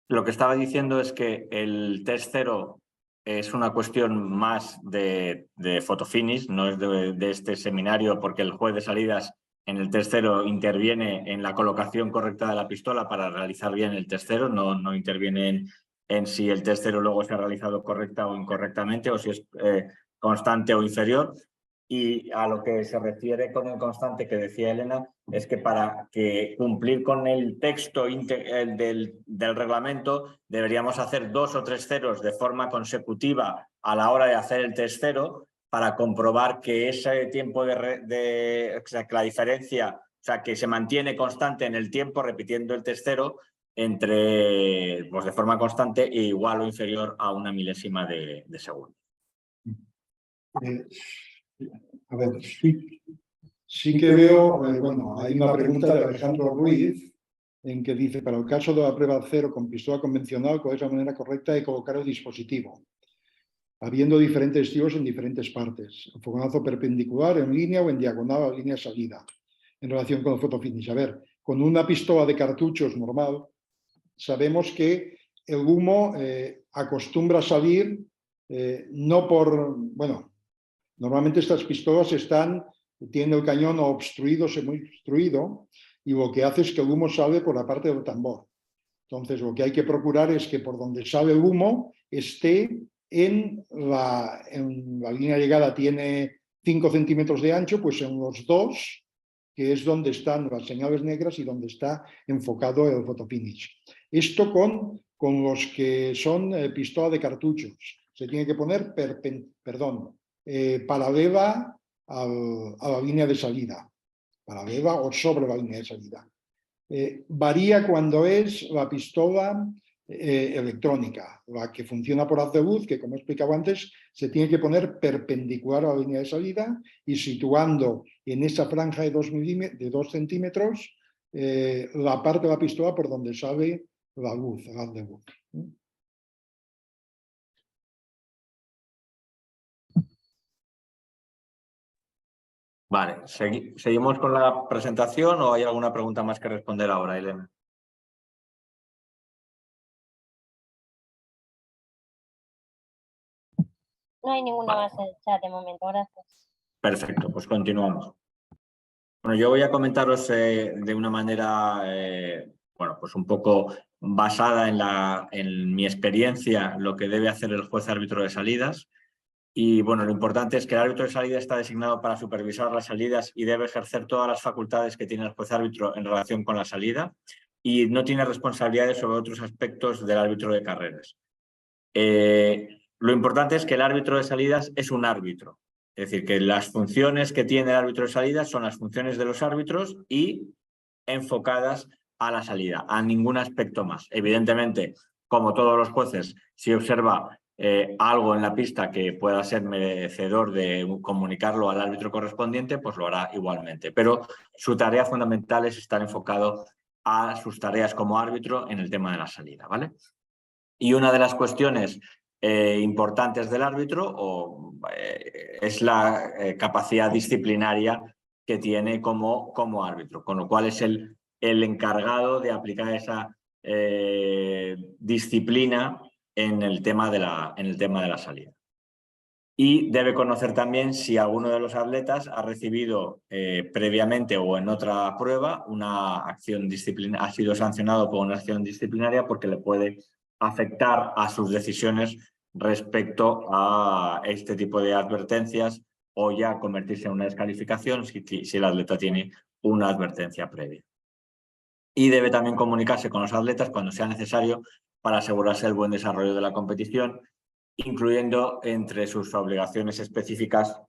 Lo que estaba diciendo es que el test 0 es una cuestión más de photofinish, no es de este seminario, porque el juez de salidas en el test 0 interviene en la colocación correcta de la pistola para realizar bien el test 0, no interviene en si el test 0 luego se ha realizado correcta o incorrectamente o si es constante o inferior. Y a lo que se refiere con el constante que decía Elena es que para que cumplir con el texto del reglamento deberíamos hacer 2 o 3 ceros de forma consecutiva a la hora de hacer el test 0 para comprobar que ese tiempo o sea, que la diferencia, o sea, que se mantiene constante en el tiempo repitiendo el test 0 pues de forma constante e igual o inferior a una milésima de segundo. A ver, sí que veo, bueno, hay una pregunta de Alejandro Ruiz en que dice, para el caso de la prueba cero con pistola convencional, ¿cuál es la manera correcta de colocar el dispositivo? Habiendo diferentes tiros en diferentes partes, el fogonazo perpendicular, en línea o en diagonal a la línea de salida, en relación con el photo-finish. A ver, con una pistola de cartuchos normal, sabemos que el humo acostumbra a salir no por, bueno, normalmente estas pistolas tienen el cañón obstruido, semi-obstruido, y lo que hace es que el humo sale por la parte del tambor. Entonces, lo que hay que procurar es que por donde sale el humo esté en la línea de llegada, tiene 5 centímetros de ancho, pues en los 2, que es donde están las señales negras y donde está enfocado el photofinish. Esto con los que son pistola de cartuchos. Se tiene que poner paralela a la línea de salida, paralela o sobre la línea de salida. Varía cuando es la pistola electrónica, la que funciona por haz de luz, que como he explicado antes, se tiene que poner perpendicular a la línea de salida y situando en esa franja de 2 centímetros la parte de la pistola por donde sale la luz, el haz de luz. Vale, ¿seguimos con la presentación o hay alguna pregunta más que responder ahora, Elena? No hay ninguna más en el chat de momento, gracias. Perfecto, pues continuamos. Bueno, yo voy a comentaros de una manera, bueno, pues un poco basada en mi experiencia, lo que debe hacer el juez árbitro de salidas. Y bueno, lo importante es que el árbitro de salida está designado para supervisar las salidas y debe ejercer todas las facultades que tiene el juez árbitro en relación con la salida y no tiene responsabilidades sobre otros aspectos del árbitro de carreras. Lo importante es que el árbitro de salidas es un árbitro. Es decir, que las funciones que tiene el árbitro de salidas son las funciones de los árbitros y enfocadas a la salida, a ningún aspecto más. Evidentemente, como todos los jueces, si observa algo en la pista que pueda ser merecedor de comunicarlo al árbitro correspondiente, pues lo hará igualmente. Pero su tarea fundamental es estar enfocado a sus tareas como árbitro en el tema de la salida, ¿vale? Y una de las cuestiones importantes del árbitro es la capacidad disciplinaria que tiene como árbitro, con lo cual es el encargado de aplicar esa disciplina en el tema de la salida. Y debe conocer también si alguno de los atletas ha recibido previamente o en otra prueba una acción disciplinaria, ha sido sancionado por una acción disciplinaria porque le puede afectar a sus decisiones respecto a este tipo de advertencias o ya convertirse en una descalificación si el atleta tiene una advertencia previa. Y debe también comunicarse con los atletas cuando sea necesario para asegurarse el buen desarrollo de la competición, incluyendo entre sus obligaciones específicas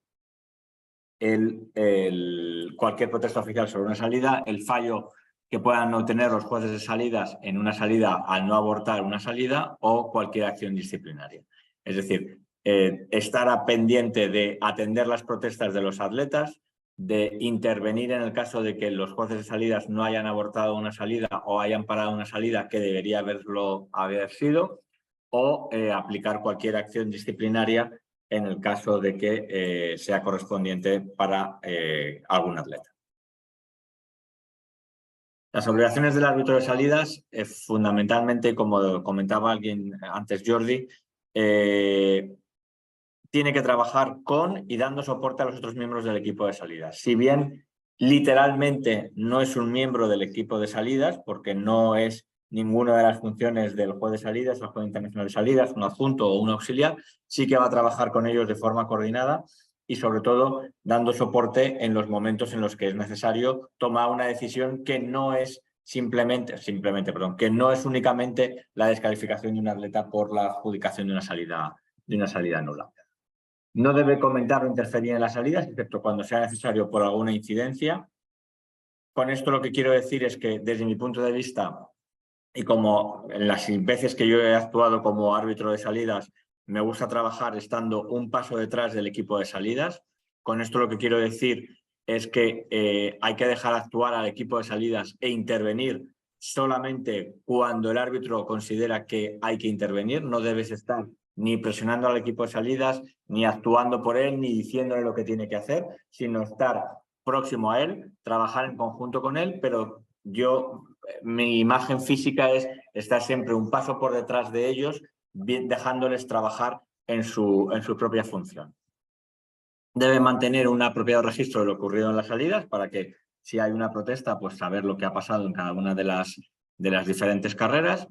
cualquier protesta oficial sobre una salida, el fallo que puedan obtener los jueces de salidas en una salida al no abortar una salida o cualquier acción disciplinaria. Es decir, estar pendiente de atender las protestas de los atletas, de intervenir en el caso de que los jueces de salidas no hayan abortado una salida o hayan parado una salida que debería haber sido, o aplicar cualquier acción disciplinaria en el caso de que sea correspondiente para algún atleta. Las obligaciones del árbitro de salidas, fundamentalmente, como comentaba alguien antes, Jordi, tiene que trabajar con y dando soporte a los otros miembros del equipo de salidas. Si bien literalmente no es un miembro del equipo de salidas, porque no es ninguna de las funciones del juez de salidas, el juez internacional de salidas, un adjunto o un auxiliar, sí que va a trabajar con ellos de forma coordinada y sobre todo dando soporte en los momentos en los que es necesario tomar una decisión que no es que no es únicamente la descalificación de un atleta por la adjudicación de una salida nula. No debe comentar o interferir en las salidas, excepto cuando sea necesario por alguna incidencia. Con esto lo que quiero decir es que desde mi punto de vista, y como en las veces que yo he actuado como árbitro de salidas, me gusta trabajar estando un paso detrás del equipo de salidas. Con esto lo que quiero decir es que hay que dejar actuar al equipo de salidas e intervenir solamente cuando el árbitro considera que hay que intervenir. No debes estar ni presionando al equipo de salidas, ni actuando por él, ni diciéndole lo que tiene que hacer, sino estar próximo a él, trabajar en conjunto con él, pero mi imagen física es estar siempre un paso por detrás de ellos, dejándoles trabajar en su propia función. Debe mantener un apropiado registro de lo ocurrido en las salidas para que, si hay una protesta, pues saber lo que ha pasado en cada una de las diferentes carreras.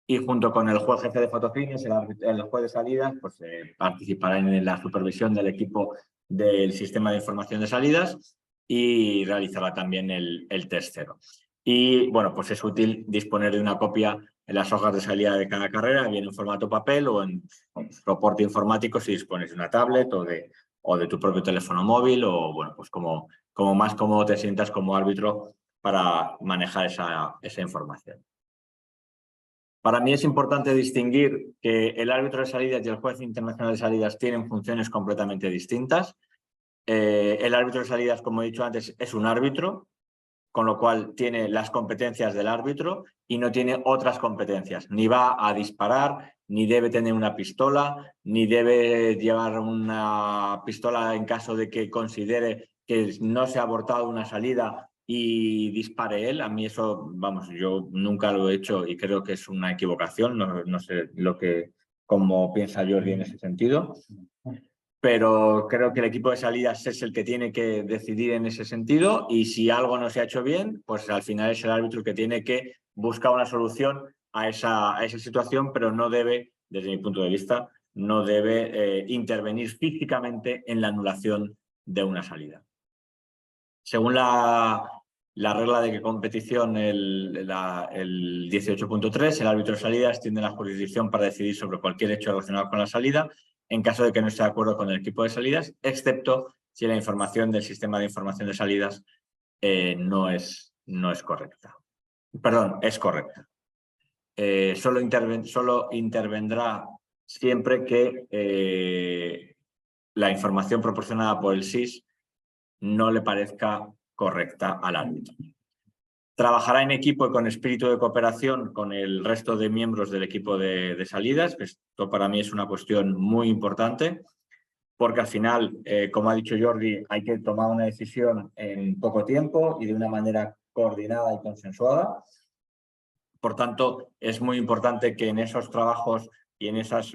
Y junto con el juez jefe de fotofines, el juez de salidas, pues participará en la supervisión del equipo del sistema de información de salidas y realizará también el tercero. Y bueno, pues es útil disponer de una copia en las hojas de salida de cada carrera, bien en formato papel o en soporte informático si dispones de una tablet o de tu propio teléfono móvil, o bueno, pues como más cómodo te sientas como árbitro para manejar esa información. Para mí es importante distinguir que el árbitro de salidas y el juez internacional de salidas tienen funciones completamente distintas. El árbitro de salidas, como he dicho antes, es un árbitro, con lo cual tiene las competencias del árbitro y no tiene otras competencias. Ni va a disparar, ni debe tener una pistola, ni debe llevar una pistola en caso de que considere que no se ha abortado una salida y dispare él. A mí eso, vamos, yo nunca lo he hecho y creo que es una equivocación. No sé cómo piensa Jordi en ese sentido. Pero creo que el equipo de salidas es el que tiene que decidir en ese sentido, y si algo no se ha hecho bien, pues al final es el árbitro el que tiene que buscar una solución a esa situación, pero no debe, desde mi punto de vista, no debe intervenir físicamente en la anulación de una salida. Según la regla de competición, el 18.3, el árbitro de salidas tiene la jurisdicción para decidir sobre cualquier hecho relacionado con la salida, en caso de que no esté de acuerdo con el equipo de salidas, excepto si la información del sistema de información de salidas no es correcta. Perdón, es correcta. Solo intervendrá siempre que la información proporcionada por el SIS no le parezca correcta al árbitro. Trabajará en equipo y con espíritu de cooperación con el resto de miembros del equipo de salidas. Esto para mí es una cuestión muy importante, porque al final, como ha dicho Jordi, hay que tomar una decisión en poco tiempo y de una manera coordinada y consensuada. Por tanto, es muy importante que en esos trabajos y en esos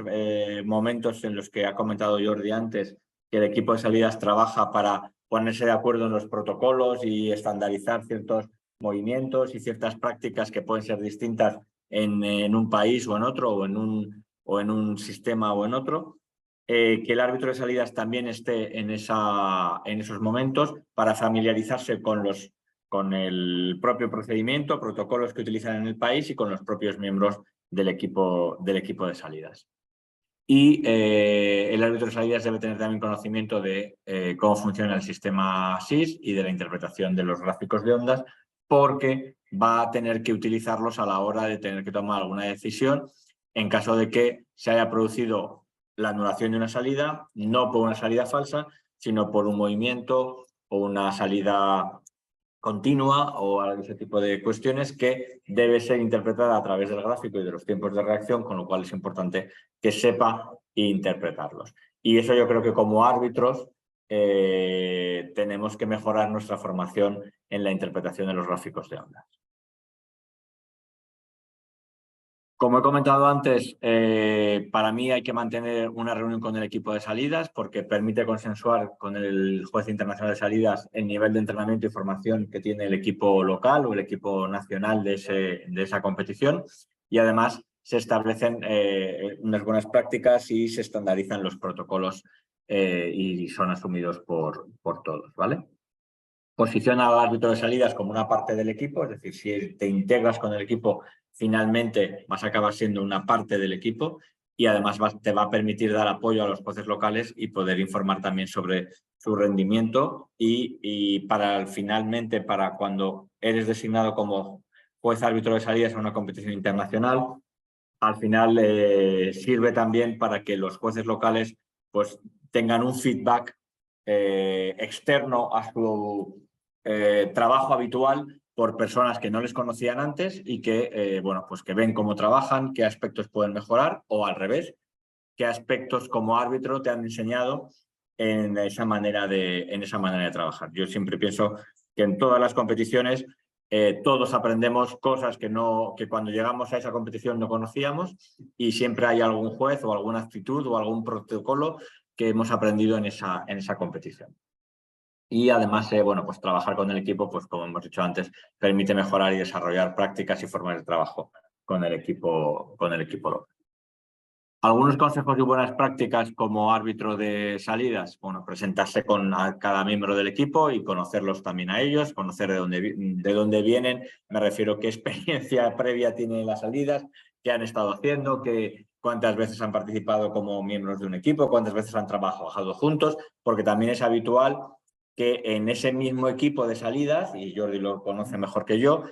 momentos en los que ha comentado Jordi antes, que el equipo de salidas trabaja para ponerse de acuerdo en los protocolos y estandarizar ciertos movimientos y ciertas prácticas que pueden ser distintas en un país o en otro, o en un sistema o en otro, que el árbitro de salidas también esté en esos momentos para familiarizarse con el propio procedimiento, protocolos que utilizan en el país y con los propios miembros del equipo de salidas. Y el árbitro de salidas debe tener también conocimiento de cómo funciona el sistema SIS y de la interpretación de los gráficos de ondas, porque va a tener que utilizarlos a la hora de tener que tomar alguna decisión en caso de que se haya producido la anulación de una salida, no por una salida falsa, sino por un movimiento o una salida continua o ese tipo de cuestiones que debe ser interpretada a través del gráfico y de los tiempos de reacción, con lo cual es importante que sepa interpretarlos. Y eso yo creo que como árbitros tenemos que mejorar nuestra formación en la interpretación de los gráficos de ondas. Como he comentado antes, para mí hay que mantener una reunión con el equipo de salidas porque permite consensuar con el juez internacional de salidas el nivel de entrenamiento y formación que tiene el equipo local o el equipo nacional de esa competición, y además se establecen unas buenas prácticas y se estandarizan los protocolos y son asumidos por todos, ¿vale? Posiciona al árbitro de salidas como una parte del equipo, es decir, si te integras con el equipo, finalmente vas a acabar siendo una parte del equipo, y además te va a permitir dar apoyo a los jueces locales y poder informar también sobre su rendimiento y finalmente para cuando eres designado como juez árbitro de salidas en una competición internacional, al final sirve también para que los jueces locales pues, tengan un feedback externo a su trabajo habitual por personas que no les conocían antes y que, bueno, pues que ven cómo trabajan, qué aspectos pueden mejorar o al revés, qué aspectos como árbitro te han enseñado en esa manera de trabajar. Yo siempre pienso que en todas las competiciones todos aprendemos cosas que cuando llegamos a esa competición no conocíamos y siempre hay algún juez o alguna actitud o algún protocolo que hemos aprendido en esa competición. Y además, bueno, pues trabajar con el equipo, pues como hemos dicho antes, permite mejorar y desarrollar prácticas y formas de trabajo con el equipo local. Algunos consejos y buenas prácticas como árbitro de salidas, bueno, presentarse con cada miembro del equipo y conocerlos también a ellos, conocer de dónde vienen, me refiero qué experiencia previa tienen las salidas, qué han estado haciendo, cuántas veces han participado como miembros de un equipo, cuántas veces han trabajado juntos, porque también es habitual que en ese mismo equipo de salidas, y Jordi lo conoce mejor que yo,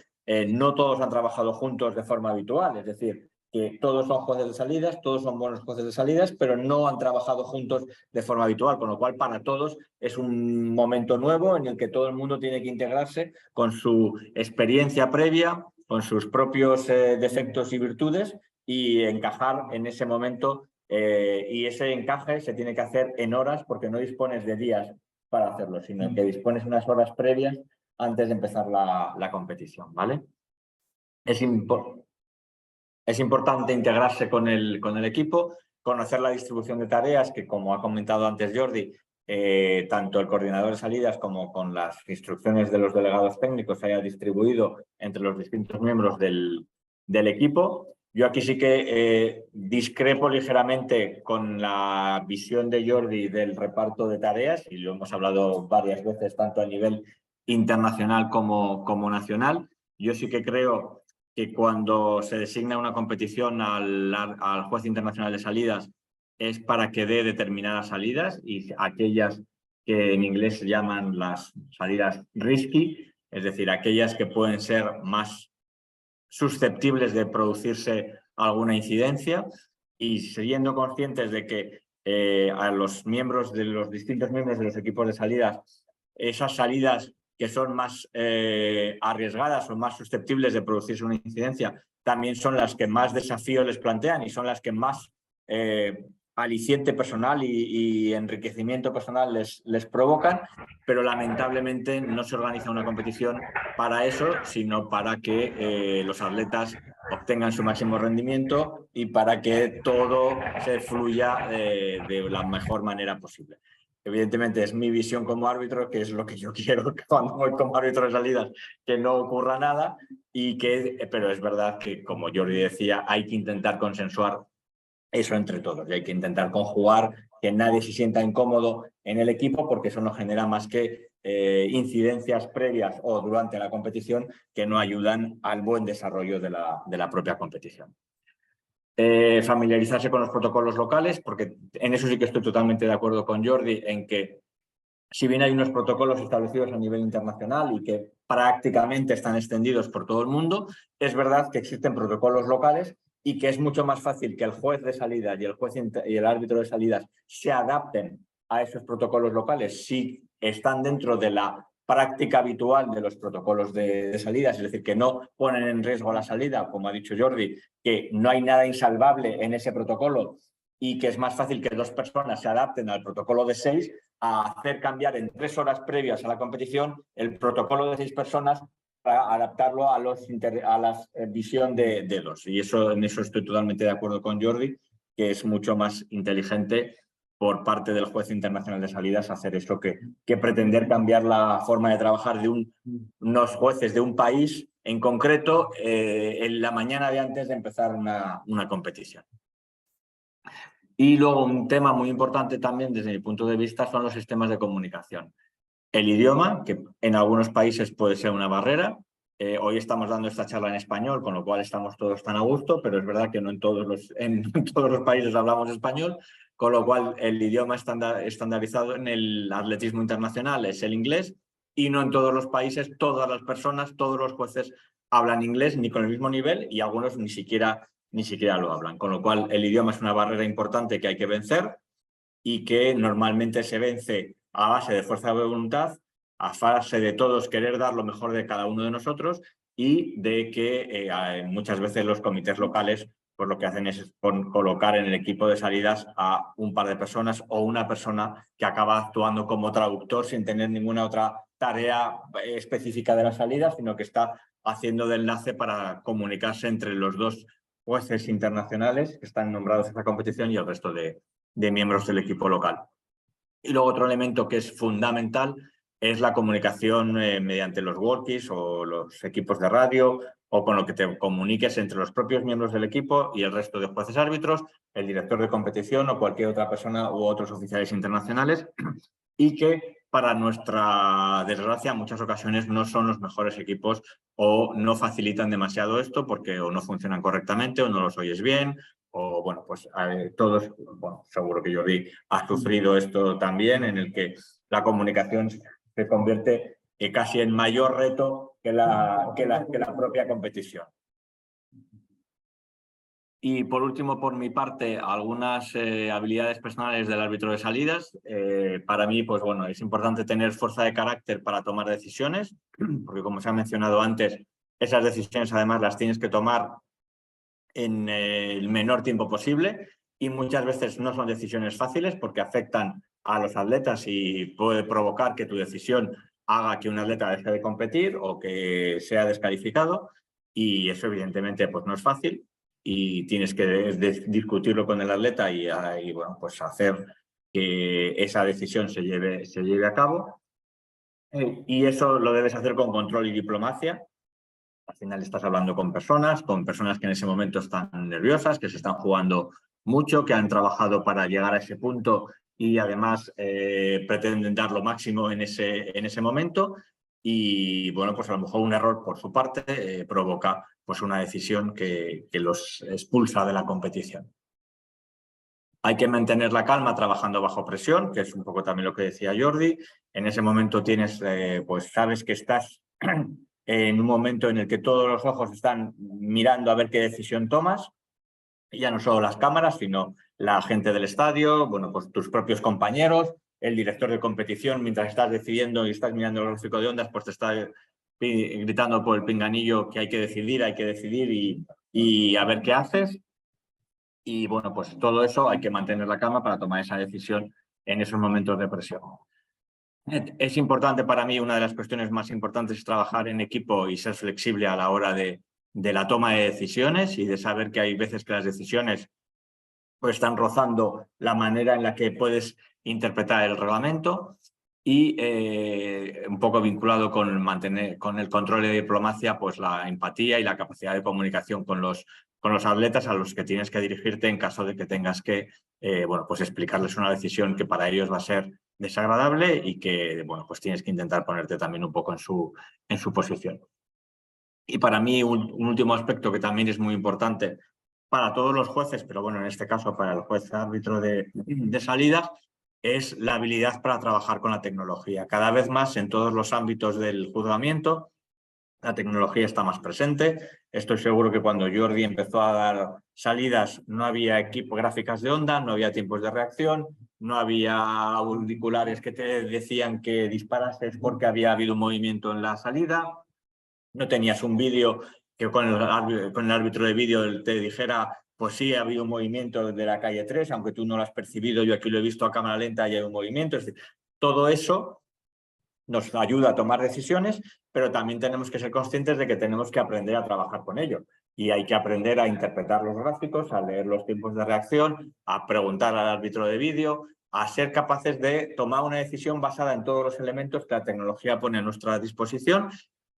no todos han trabajado juntos de forma habitual, es decir, que todos son jueces de salidas, todos son buenos jueces de salidas, pero no han trabajado juntos de forma habitual, con lo cual para todos es un momento nuevo en el que todo el mundo tiene que integrarse con su experiencia previa, con sus propios defectos y virtudes y encajar en ese momento y ese encaje se tiene que hacer en horas porque no dispones de días para hacerlo, sino que dispones unas horas previas antes de empezar la competición, ¿vale? Es importante integrarse con el equipo, conocer la distribución de tareas, que como ha comentado antes Jordi, tanto el coordinador de salidas como con las instrucciones de los delegados técnicos se haya distribuido entre los distintos miembros del equipo. Yo aquí sí que discrepo ligeramente con la visión de Jordi del reparto de tareas, y lo hemos hablado varias veces, tanto a nivel internacional como nacional. Yo sí que creo que cuando se designa una competición al juez internacional de salidas es para que dé determinadas salidas y aquellas que en inglés se llaman las salidas risky, es decir, aquellas que pueden ser más susceptibles de producirse alguna incidencia y siendo conscientes de que a los distintos miembros de los equipos de salidas, esas salidas que son más arriesgadas o más susceptibles de producirse una incidencia, también son las que más desafío les plantean y son las que más aliciente personal y enriquecimiento personal les provocan, pero lamentablemente no se organiza una competición para eso, sino para que los atletas obtengan su máximo rendimiento y para que todo se fluya de la mejor manera posible. Evidentemente es mi visión como árbitro, que es lo que yo quiero cuando voy como árbitro de salidas, que no ocurra nada, pero es verdad que, como Jordi decía, hay que intentar consensuar eso entre todos y hay que intentar conjugar que nadie se sienta incómodo en el equipo porque eso no genera más que incidencias previas o durante la competición que no ayudan al buen desarrollo de la propia competición. Familiarizarse con los protocolos locales, porque en eso sí que estoy totalmente de acuerdo con Jordi, en que si bien hay unos protocolos establecidos a nivel internacional y que prácticamente están extendidos por todo el mundo, es verdad que existen protocolos locales y que es mucho más fácil que el juez de salida y el árbitro de salidas se adapten a esos protocolos locales si están dentro de la práctica habitual de los protocolos de salidas, es decir, que no ponen en riesgo la salida, como ha dicho Jordi, que no hay nada insalvable en ese protocolo y que es más fácil que 2 personas se adapten al protocolo de 6 a hacer cambiar en 3 horas previas a la competición el protocolo de 6 personas para adaptarlo a la visión de 2. Y en eso estoy totalmente de acuerdo con Jordi, que es mucho más inteligente por parte del juez internacional de salidas hacer eso que pretender cambiar la forma de trabajar de unos jueces de un país en concreto en la mañana de antes de empezar una competición. Y luego un tema muy importante también desde mi punto de vista son los sistemas de comunicación. El idioma, que en algunos países puede ser una barrera. Hoy estamos dando esta charla en español, con lo cual estamos todos tan a gusto, pero es verdad que no en todos los países hablamos español, con lo cual el idioma estandarizado en el atletismo internacional es el inglés y no en todos los países, todas las personas, todos los jueces hablan inglés ni con el mismo nivel y algunos ni siquiera ni siquiera lo hablan. Con lo cual, el idioma es una barrera importante que hay que vencer y que normalmente se vence a base de fuerza de voluntad, a base de todos querer dar lo mejor de cada uno de nosotros y de que muchas veces los comités locales pues lo que hacen es colocar en el equipo de salidas a un par de personas o una persona que acaba actuando como traductor sin tener ninguna otra tarea específica de la salida, sino que está haciendo de enlace para comunicarse entre los dos jueces internacionales que están nombrados en esta competición y el resto de miembros del equipo local. Y luego otro elemento que es fundamental es la comunicación mediante los walkies o los equipos de radio o con lo que te comuniques entre los propios miembros del equipo y el resto de jueces árbitros, el director de competición o cualquier otra persona u otros oficiales internacionales, y que para nuestra desgracia en muchas ocasiones no son los mejores equipos o no facilitan demasiado esto porque o no funcionan correctamente o no los oyes bien o bueno, pues todos, bueno, seguro que Jordi ha sufrido esto también, en el que la comunicación se convierte casi en mayor reto que la propia competición. Y por último, por mi parte, algunas habilidades personales del árbitro de salidas. Para mí, pues bueno, es importante tener fuerza de carácter para tomar decisiones, porque como se ha mencionado antes, esas decisiones además las tienes que tomar en el menor tiempo posible y muchas veces no son decisiones fáciles porque afectan a los atletas y puede provocar que tu decisión haga que un atleta deje de competir o que sea descalificado y eso evidentemente pues no es fácil y tienes que discutirlo con el atleta y bueno, pues hacer que esa decisión se lleve a cabo y eso lo debes hacer con control y diplomacia. Al final estás hablando con personas que en ese momento están nerviosas, que se están jugando mucho, que han trabajado para llegar a ese punto y además pretenden dar lo máximo en ese momento y bueno, pues a lo mejor un error por su parte provoca pues una decisión que los expulsa de la competición. Hay que mantener la calma trabajando bajo presión, que es un poco también lo que decía Jordi. En ese momento tienes, pues sabes que estás en un momento en el que todos los ojos están mirando a ver qué decisión tomas, y ya no solo las cámaras, sino la gente del estadio, bueno, pues tus propios compañeros, el director de competición, mientras estás decidiendo y estás mirando el gráfico de ondas, pues te está gritando por el pinganillo que hay que decidir y a ver qué haces. Y bueno, pues todo eso hay que mantener la calma para tomar esa decisión en esos momentos de presión. Es importante para mí, una de las cuestiones más importantes es trabajar en equipo y ser flexible a la hora de la toma de decisiones y de saber que hay veces que las decisiones pues, están rozando la manera en la que puedes interpretar el reglamento y un poco vinculado con el control de diplomacia, pues la empatía y la capacidad de comunicación con los atletas a los que tienes que dirigirte en caso de que tengas que bueno, pues explicarles una decisión que para ellos va a ser desagradable y que bueno, pues tienes que intentar ponerte también un poco en su posición. Y para mí un último aspecto que también es muy importante para todos los jueces, pero bueno, en este caso para el juez árbitro de salidas, es la habilidad para trabajar con la tecnología. Cada vez más en todos los ámbitos del juzgamiento, la tecnología está más presente. Estoy seguro que cuando Jordi empezó a dar salidas no había gráficas de onda, no había tiempos de reacción, no había auriculares que te decían que disparases porque había habido un movimiento en la salida, no tenías un vídeo que con el árbitro de vídeo te dijera pues sí, ha habido un movimiento de la calle 3, aunque tú no lo has percibido, yo aquí lo he visto a cámara lenta y hay un movimiento. Es decir, todo eso nos ayuda a tomar decisiones, pero también tenemos que ser conscientes de que tenemos que aprender a trabajar con ello. Y hay que aprender a interpretar los gráficos, a leer los tiempos de reacción, a preguntar al árbitro de vídeo, a ser capaces de tomar una decisión basada en todos los elementos que la tecnología pone a nuestra disposición,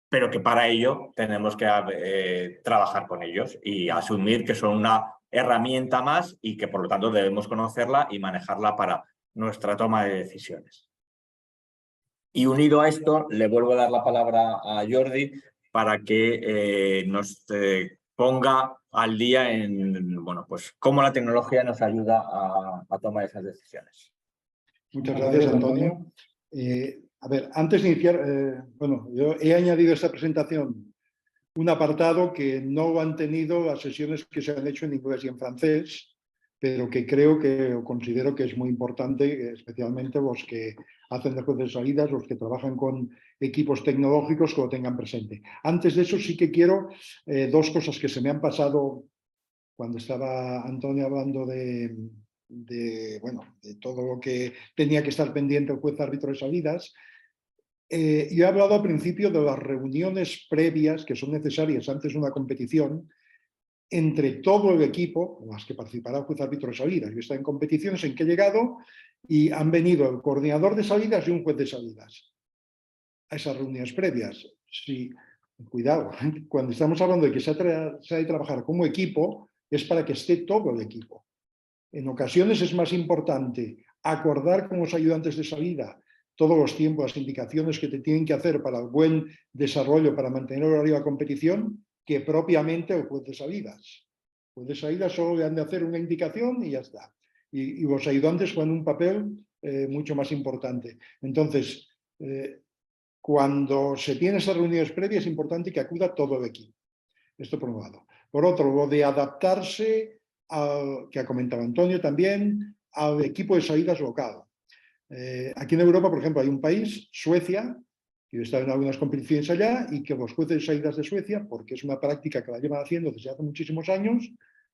pero que para ello tenemos que trabajar con ellos y asumir que son una herramienta más y que por lo tanto debemos conocerla y manejarla para nuestra toma de decisiones. Y unido a esto, le vuelvo a dar la palabra a Jordi para que nos ponga al día en bueno, pues, cómo la tecnología nos ayuda a tomar esas decisiones. Muchas gracias, Antonio. A ver, antes de iniciar, bueno, yo he añadido esta presentación un apartado que no han tenido las sesiones que se han hecho en inglés y en francés, pero que creo que o considero que es muy importante, especialmente los que hacen de juez de salidas, los que trabajan con equipos tecnológicos, que lo tengan presente. Antes de eso sí que quiero dos cosas que se me han pasado cuando estaba Antonio hablando de todo lo que tenía que estar pendiente el juez árbitro de salidas. Yo he hablado al principio de las reuniones previas que son necesarias antes de una competición entre todo el equipo, en las que participará el juez árbitro de salidas. Yo he estado en competiciones en que he llegado y han venido el coordinador de salidas y un juez de salidas a esas reuniones previas. Sí, cuidado, cuando estamos hablando de que se ha de trabajar como equipo, es para que esté todo el equipo. En ocasiones es más importante acordar con los ayudantes de salida todos los tiempos, las indicaciones que te tienen que hacer para el buen desarrollo, para mantener el horario de la competición, que propiamente el juez de salidas. El juez de salidas solo le han de hacer una indicación y ya está. Y los ayudantes juegan un papel mucho más importante. Entonces, cuando se tienen esas reuniones previas es importante que acuda todo el equipo. Esto por un lado. Por otro, lo de adaptarse, que ha comentado Antonio también, al equipo de salidas local. Aquí en Europa, por ejemplo, hay un país, Suecia, que yo he estado en algunas competiciones allá, y que los jueces de salidas de Suecia, porque es una práctica que la llevan haciendo desde hace muchísimos años,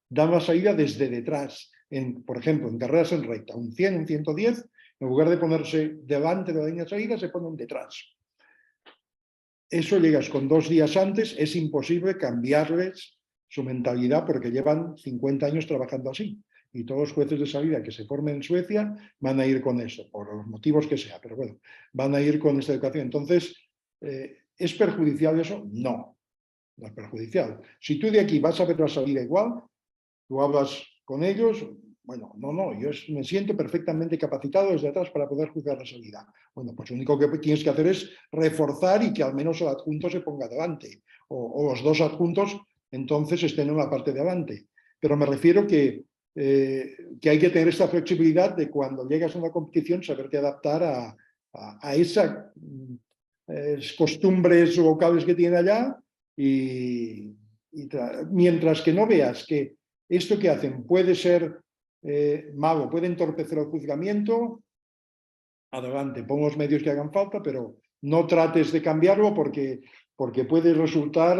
dan la salida desde detrás. Por ejemplo, en carreras en recta, un 100, un 110, en lugar de ponerse delante de la línea de salida, se ponen detrás. Eso llegas con 2 días antes, es imposible cambiarles su mentalidad porque llevan 50 años trabajando así. Y todos los jueces de salida que se formen en Suecia van a ir con eso, por los motivos que sea, pero bueno, van a ir con esta educación. Entonces, ¿es perjudicial eso? No, no es perjudicial. Si tú de aquí vas a ver la salida igual, tú hablas con ellos, bueno, no, yo me siento perfectamente capacitado desde atrás para poder juzgar la salida. Bueno, pues lo único que tienes que hacer es reforzar y que al menos el adjunto se ponga delante, o los dos adjuntos entonces estén en la parte de adelante. Pero me refiero que hay que tener esta flexibilidad de cuando llegas a una competición saberte adaptar a esas costumbres locales que tiene allá y mientras que no veas que esto que hacen puede ser malo, puede entorpecer el juzgamiento, adelante, pon los medios que hagan falta, pero no trates de cambiarlo porque puede resultar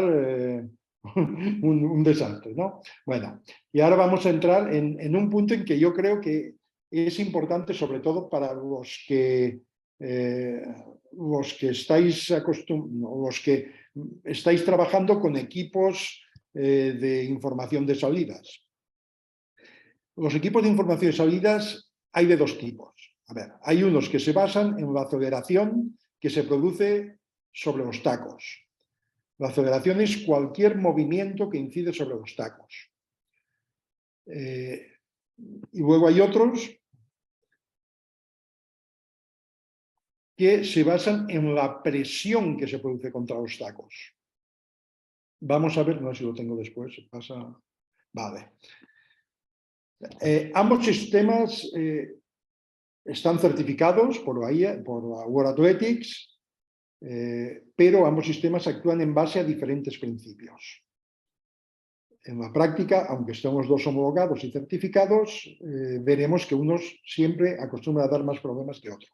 un desastre, ¿no? Bueno, y ahora vamos a entrar en un punto en que yo creo que es importante, sobre todo para los que estáis trabajando con equipos de información de salidas. Los equipos de información de salidas hay de 2 tipos. A ver, hay unos que se basan en la aceleración que se produce sobre los tacos. La aceleración es cualquier movimiento que incide sobre los tacos. Y luego hay otros que se basan en la presión que se produce contra los tacos. Vamos a ver, no sé si lo tengo después. Pasa. Vale. Ambos sistemas están certificados por la World Athletics, pero ambos sistemas actúan en base a diferentes principios. En la práctica, aunque estemos 2 homologados y certificados, veremos que unos siempre acostumbran a dar más problemas que otros.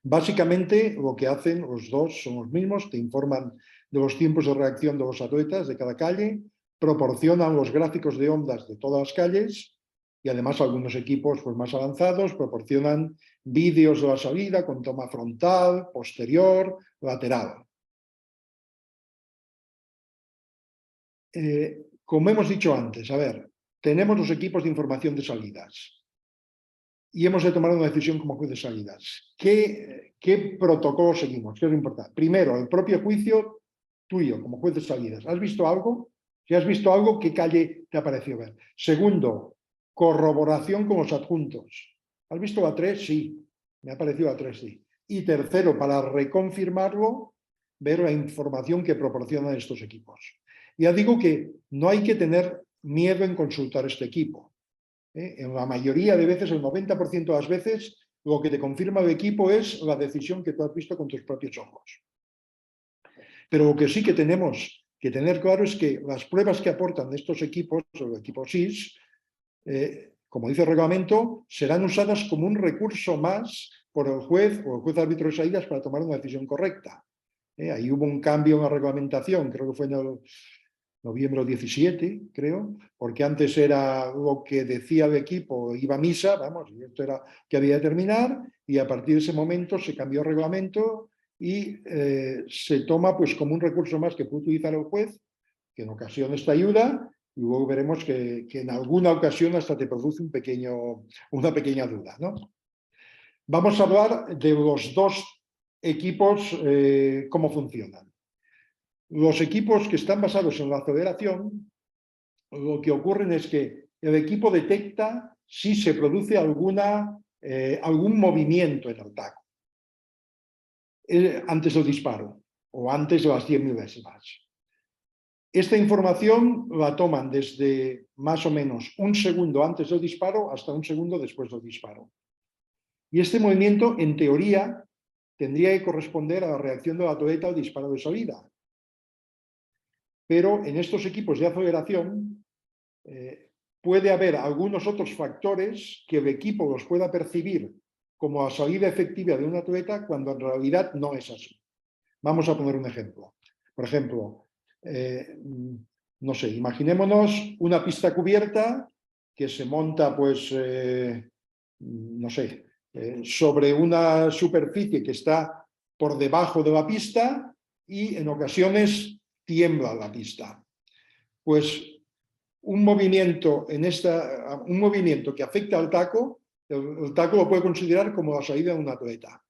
Básicamente, lo que hacen los dos son los mismos, te informan de los tiempos de reacción de los atletas de cada calle, proporcionan los gráficos de ondas de todas las calles y además algunos equipos más avanzados proporcionan vídeos de la salida con toma frontal, posterior, lateral. Como hemos dicho antes, a ver, tenemos los equipos de información de salidas y hemos de tomar una decisión como juez de salidas. ¿Qué protocolo seguimos? ¿Qué es lo importante? Primero, el propio juicio tuyo como juez de salidas. ¿Has visto algo? Si has visto algo, ¿qué calle te ha parecido ver? Segundo, corroboración con los adjuntos. ¿Has visto la 3? Sí. Me ha parecido la 3, sí. Y tercero, para reconfirmarlo, ver la información que proporcionan estos equipos. Ya digo que no hay que tener miedo en consultar este equipo. En la mayoría de veces, el 90% de las veces, lo que te confirma el equipo es la decisión que tú has visto con tus propios ojos. Pero lo que sí que tenemos que tener claro es que las pruebas que aportan estos equipos, el equipo SIS, como dice el reglamento, serán usadas como un recurso más por el juez o el juez árbitro de salidas para tomar una decisión correcta. Ahí hubo un cambio en la reglamentación, creo que fue en el noviembre 17, creo, porque antes era lo que decía el equipo, iba a misa, vamos, y esto era que había de terminar, y a partir de ese momento se cambió el reglamento y se toma pues como un recurso más que puede utilizar el juez, que en ocasiones te ayuda, y luego veremos que en alguna ocasión hasta te produce una pequeña duda, ¿no? Vamos a hablar de los dos equipos, cómo funcionan. Los equipos que están basados en la aceleración, lo que ocurre es que el equipo detecta si se produce algún movimiento en el taco antes del disparo o antes de las 10 milésimas. Esta información la toman desde más o menos un segundo antes del disparo hasta un segundo después del disparo. Y este movimiento, en teoría, tendría que corresponder a la reacción del atleta al disparo de salida. Pero en estos equipos de aceleración puede haber algunos otros factores que el equipo los pueda percibir como la salida efectiva de un atleta cuando en realidad no es así. Vamos a poner un ejemplo. Por ejemplo, no sé, imaginémonos una pista cubierta que se monta, pues, no sé, sobre una superficie que está por debajo de la pista y en ocasiones tiembla la pista. Pues un movimiento que afecta al taco, el taco lo puede considerar como la salida de un atleta.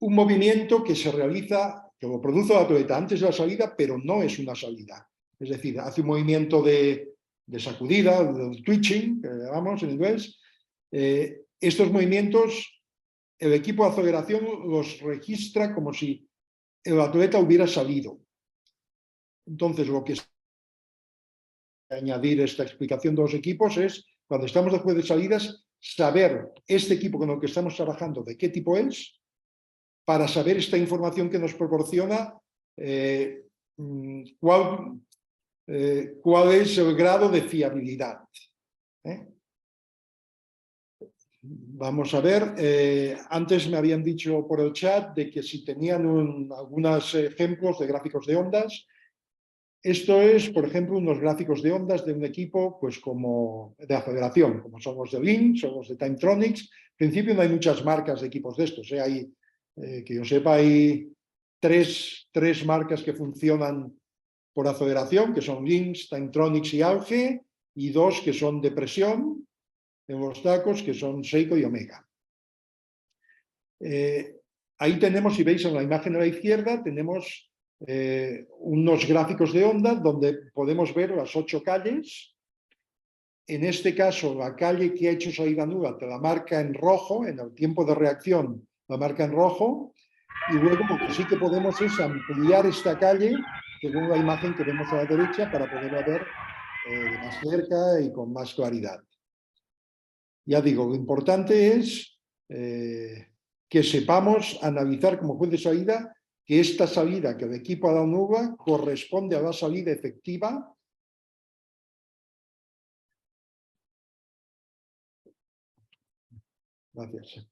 Un movimiento que se realiza, que lo produce el atleta antes de la salida, pero no es una salida. Es decir, hace un movimiento de sacudida, del twitching, que llamamos en inglés. Estos movimientos, el equipo de aceleración los registra como si el atleta hubiera salido. Entonces, lo que es añadir esta explicación de los equipos es, cuando estamos después de salidas, saber este equipo con el que estamos trabajando de qué tipo es, para saber esta información que nos proporciona cuál es el grado de fiabilidad. Vamos a ver, antes me habían dicho por el chat de que si tenían algunos ejemplos de gráficos de ondas. Esto es, por ejemplo, unos gráficos de ondas de un equipo pues como de aceleración, como son los de Lynx o los de Timetronics. En principio no hay muchas marcas de equipos de estos. Hay, que yo sepa, hay tres marcas que funcionan por aceleración, que son Lynx, Timetronics y Auge, y dos que son de presión en los tacos, que son Seiko y Omega. Ahí tenemos, si veis en la imagen a la izquierda, tenemos unos gráficos de onda donde podemos ver las 8 calles. En este caso, la calle que ha hecho salida nula te la marca en rojo, en el tiempo de reacción la marca en rojo, y luego lo que sí que podemos es ampliar esta calle según la imagen que vemos a la derecha para poderla ver más cerca y con más claridad. Ya digo, lo importante es que sepamos analizar como juez de salida que esta salida que el equipo ha dado nula corresponde a la salida efectiva Gracias.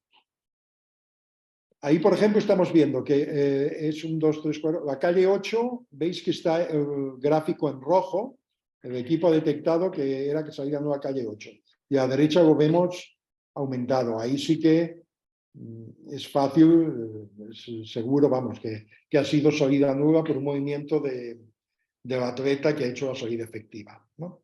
Ahí, por ejemplo, estamos viendo que es un 2, 3, 4. La calle 8, veis que está el gráfico en rojo. El equipo ha detectado que era que salía nueva calle 8. Y a la derecha lo vemos aumentado. Ahí sí que es fácil, es seguro, vamos, que ha sido salida nueva por un movimiento del atleta que ha hecho la salida efectiva, ¿no?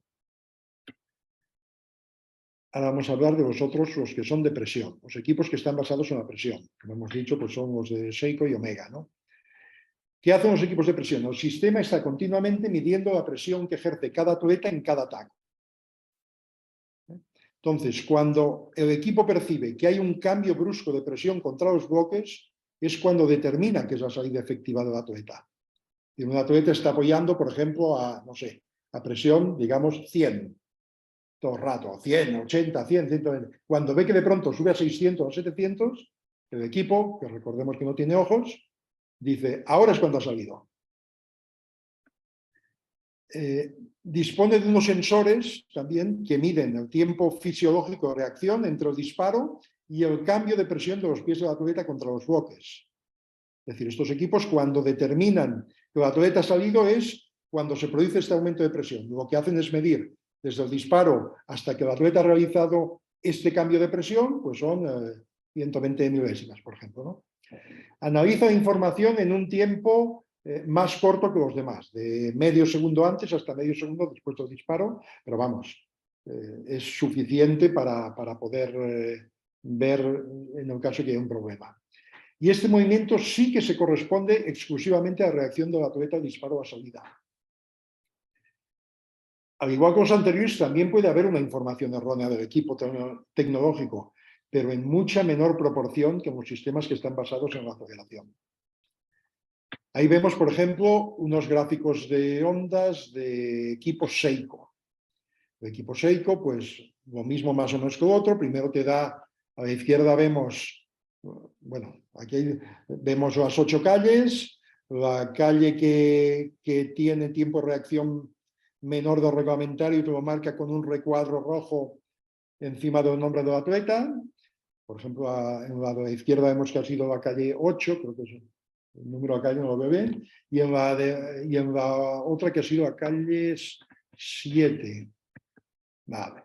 Ahora vamos a hablar de los otros, los que son de presión, los equipos que están basados en la presión. Como hemos dicho, pues son los de Seiko y Omega, ¿no? ¿Qué hacen los equipos de presión? El sistema está continuamente midiendo la presión que ejerce cada atleta en cada taco. Entonces, cuando el equipo percibe que hay un cambio brusco de presión contra los bloques, es cuando determina que es la salida efectiva del atleta. Y un atleta está apoyando, por ejemplo, a, no sé, a presión, digamos, 100. Todo el rato, 100, 80, 100, 120. Cuando ve que de pronto sube a 600 o 700, el equipo, que recordemos que no tiene ojos, dice, ahora es cuando ha salido. Dispone de unos sensores también que miden el tiempo fisiológico de reacción entre el disparo y el cambio de presión de los pies del atleta contra los bloques. Es decir, estos equipos cuando determinan que el atleta ha salido es cuando se produce este aumento de presión. Lo que hacen es medir desde el disparo hasta que el atleta ha realizado este cambio de presión, pues son 120 milésimas, por ejemplo, ¿no? Analiza la información en un tiempo más corto que los demás, de medio segundo antes hasta medio segundo después del disparo, pero vamos, es suficiente para poder ver en el caso que haya un problema. Y este movimiento sí que se corresponde exclusivamente a la reacción del atleta al disparo a salida. Al igual que los anteriores, también puede haber una información errónea del equipo tecnológico, pero en mucha menor proporción que en los sistemas que están basados en la aceleración. Ahí vemos, por ejemplo, unos gráficos de ondas de equipo Seiko. El equipo Seiko, pues lo mismo más o menos que el otro. Primero te da, a la izquierda vemos, bueno, aquí vemos las 8 calles, la calle que tiene tiempo de reacción menor del reglamentario te lo marca con un recuadro rojo encima del nombre del atleta. Por ejemplo, en la de la izquierda vemos que ha sido la calle 8, creo que es el número de la calle, no lo veo bien, y en la otra que ha sido la calle 7. Vale.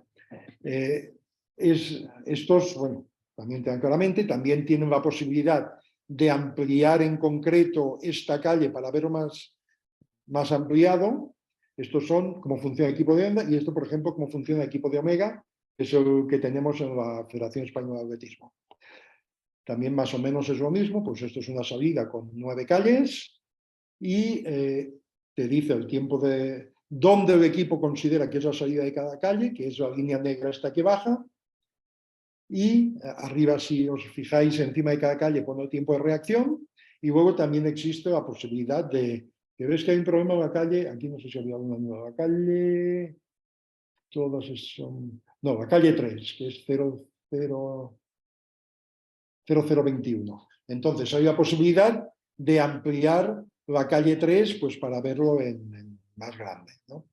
Estos, bueno, también te dan claramente, también tienen la posibilidad de ampliar en concreto esta calle para verlo más ampliado. Estos son cómo funciona el equipo de onda y esto, por ejemplo, cómo funciona el equipo de Omega, que es el que tenemos en la Federación Española de Atletismo. También más o menos es lo mismo, pues esto es una salida con 9 calles y te dice el tiempo de dónde el equipo considera que es la salida de cada calle, que es la línea negra esta que baja, y arriba, si os fijáis, encima de cada calle pone el tiempo de reacción, y luego también existe la posibilidad de que ves que hay un problema en la calle, aquí no sé si había alguna nueva calle, todas son, no, la calle 3, que es 0021. Entonces hay la posibilidad de ampliar la calle 3 pues para verlo en más grande, ¿no?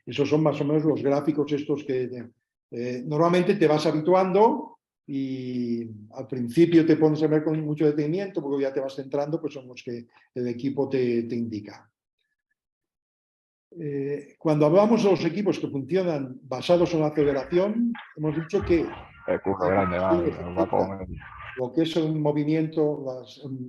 Esos son más o menos los gráficos estos que normalmente te vas habituando y al principio te pones a ver con mucho detenimiento porque ya te vas centrando, pues son los que el equipo te indica. Cuando hablamos de los equipos que funcionan basados en la aceleración, hemos dicho que lo que es un movimiento,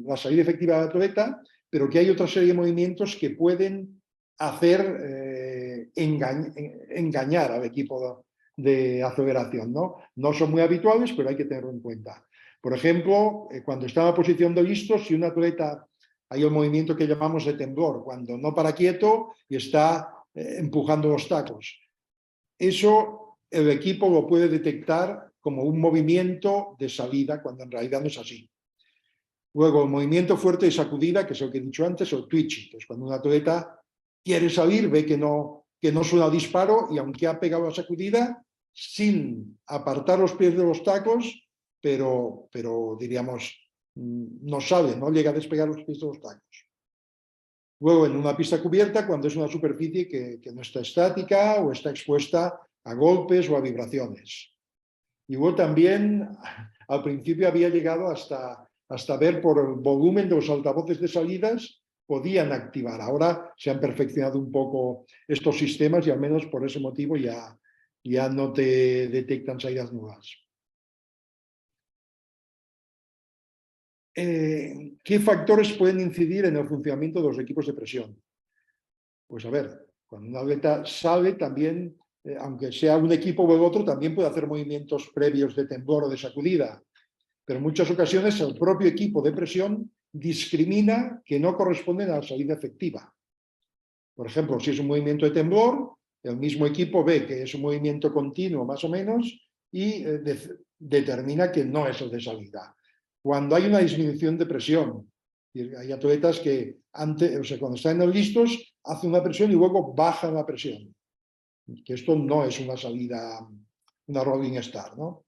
la salida efectiva del atleta, pero que hay otra serie de movimientos que pueden hacer engañar al equipo de aceleración, ¿no? No son muy habituales, pero hay que tenerlo en cuenta. Por ejemplo, cuando está en la posición de listo, si un atleta, hay un movimiento que llamamos de temblor, cuando no para quieto y está empujando los tacos. Eso el equipo lo puede detectar como un movimiento de salida, cuando en realidad no es así. Luego, el movimiento fuerte de sacudida, que es el que he dicho antes, o el twitching, que es cuando un atleta quiere salir, ve que no suena el disparo y aunque ha pegado la sacudida, sin apartar los pies de los tacos, pero diríamos, no sale, no llega a despegar los pies de los tacos. Luego, en una pista cubierta, cuando es una superficie que no está estática o está expuesta a golpes o a vibraciones. Y luego también, al principio había llegado hasta ver por el volumen de los altavoces de salidas, podían activar. Ahora se han perfeccionado un poco estos sistemas y al menos por ese motivo ya no te detectan salidas nuevas. ¿Qué factores pueden incidir en el funcionamiento de los equipos de presión? Pues a ver, cuando un atleta sale también, aunque sea un equipo o el otro, también puede hacer movimientos previos de temblor o de sacudida. Pero en muchas ocasiones el propio equipo de presión discrimina que no corresponden a la salida efectiva. Por ejemplo, si es un movimiento de temblor, el mismo equipo ve que es un movimiento continuo más o menos y determina que no es el de salida. Cuando hay una disminución de presión, hay atletas que cuando están en los listos hacen una presión y luego bajan la presión. Que esto no es una salida, una rolling star, ¿no?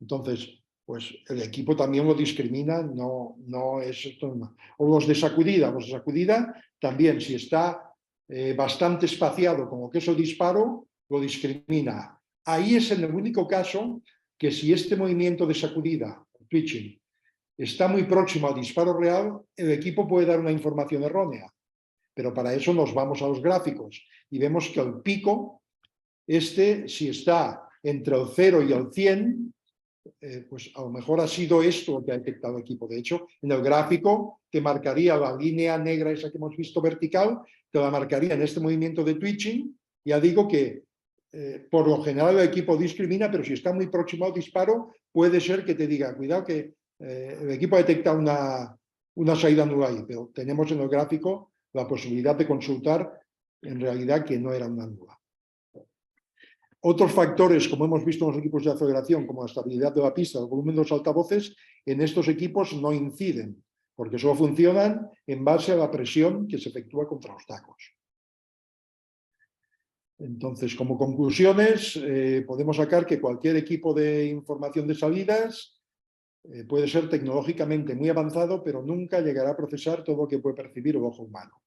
Entonces, pues el equipo también lo discrimina, no es esto. O los de sacudida también, si está bastante espaciado con lo que es el disparo, lo discrimina. Ahí es en el único caso que si este movimiento de sacudida, twitching, está muy próximo al disparo real, el equipo puede dar una información errónea. Pero para eso nos vamos a los gráficos y vemos que el pico, si está entre el 0 y el 100, pues a lo mejor ha sido esto lo que ha detectado el equipo. De hecho, en el gráfico te marcaría la línea negra esa que hemos visto vertical, te la marcaría en este movimiento de twitching. Ya digo que por lo general el equipo discrimina, pero si está muy próximo al disparo, puede ser que te diga, cuidado que el equipo ha detectado una salida nula ahí, pero tenemos en el gráfico la posibilidad de consultar en realidad que no era una nula. Otros factores, como hemos visto en los equipos de aceleración, como la estabilidad de la pista, el volumen de los altavoces, en estos equipos no inciden, porque solo funcionan en base a la presión que se efectúa contra los tacos. Entonces, como conclusiones, podemos sacar que cualquier equipo de información de salidas puede ser tecnológicamente muy avanzado, pero nunca llegará a procesar todo lo que puede percibir el ojo humano.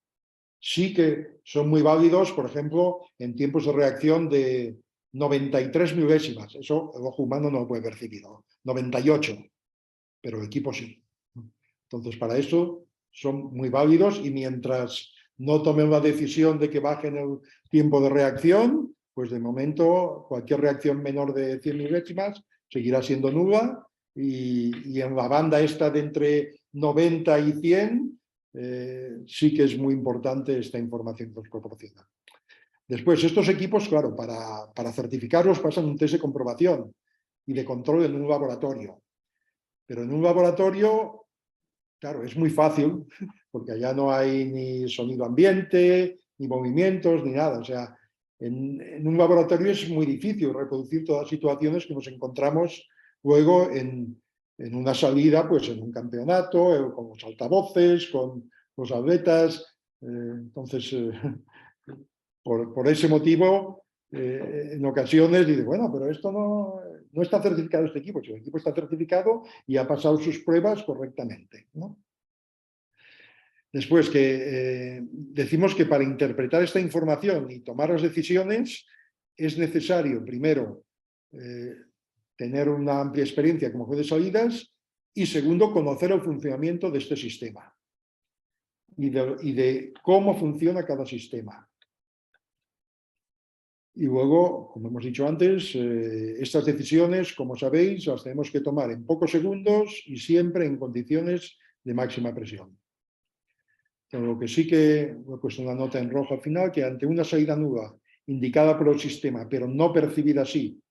Sí que son muy válidos, por ejemplo, en tiempos de reacción de 93 milésimas. Eso el ojo humano no lo puede percibir, ¿no? 98, pero el equipo sí. Entonces, para eso son muy válidos y mientras no tomen la decisión de que bajen el tiempo de reacción, pues de momento cualquier reacción menor de 100 milésimas seguirá siendo nula y en la banda esta de entre 90 y 100 sí que es muy importante esta información que nos proporciona. Después, estos equipos, claro, para certificarlos pasan un test de comprobación y de control en un laboratorio. Pero en un laboratorio, claro, es muy fácil, porque allá no hay ni sonido ambiente, ni movimientos, ni nada. O sea, en un laboratorio es muy difícil reproducir todas las situaciones que nos encontramos luego en una salida, pues en un campeonato, con los altavoces, con los atletas. Entonces, por ese motivo, en ocasiones dice, bueno, pero esto no está certificado este equipo. Si el equipo está certificado y ha pasado sus pruebas correctamente, ¿no? Después decimos que para interpretar esta información y tomar las decisiones es necesario, primero, tener una amplia experiencia como juez de salidas y, segundo, conocer el funcionamiento de este sistema y de cómo funciona cada sistema. Y luego, como hemos dicho antes, estas decisiones, como sabéis, las tenemos que tomar en pocos segundos y siempre en condiciones de máxima presión. Pero lo que sí que he puesto una nota en rojo al final, que ante una salida nula indicada por el sistema, pero no percibida así,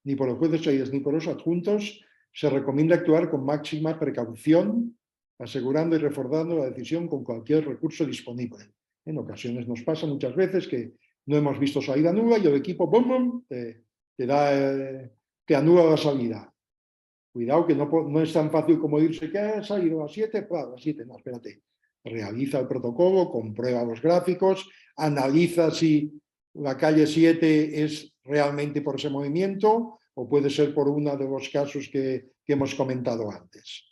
ni por el juez de salidas ni por los adjuntos, se recomienda actuar con máxima precaución, asegurando y reforzando la decisión con cualquier recurso disponible. En ocasiones nos pasa muchas veces que no hemos visto salida nula y el equipo ¡bum! Te anula la salida. Cuidado que no es tan fácil como decirse que ha salido a 7, pues a 7, no, espérate. Realiza el protocolo, comprueba los gráficos, analiza si la calle 7 es realmente por ese movimiento o puede ser por uno de los casos que hemos comentado antes.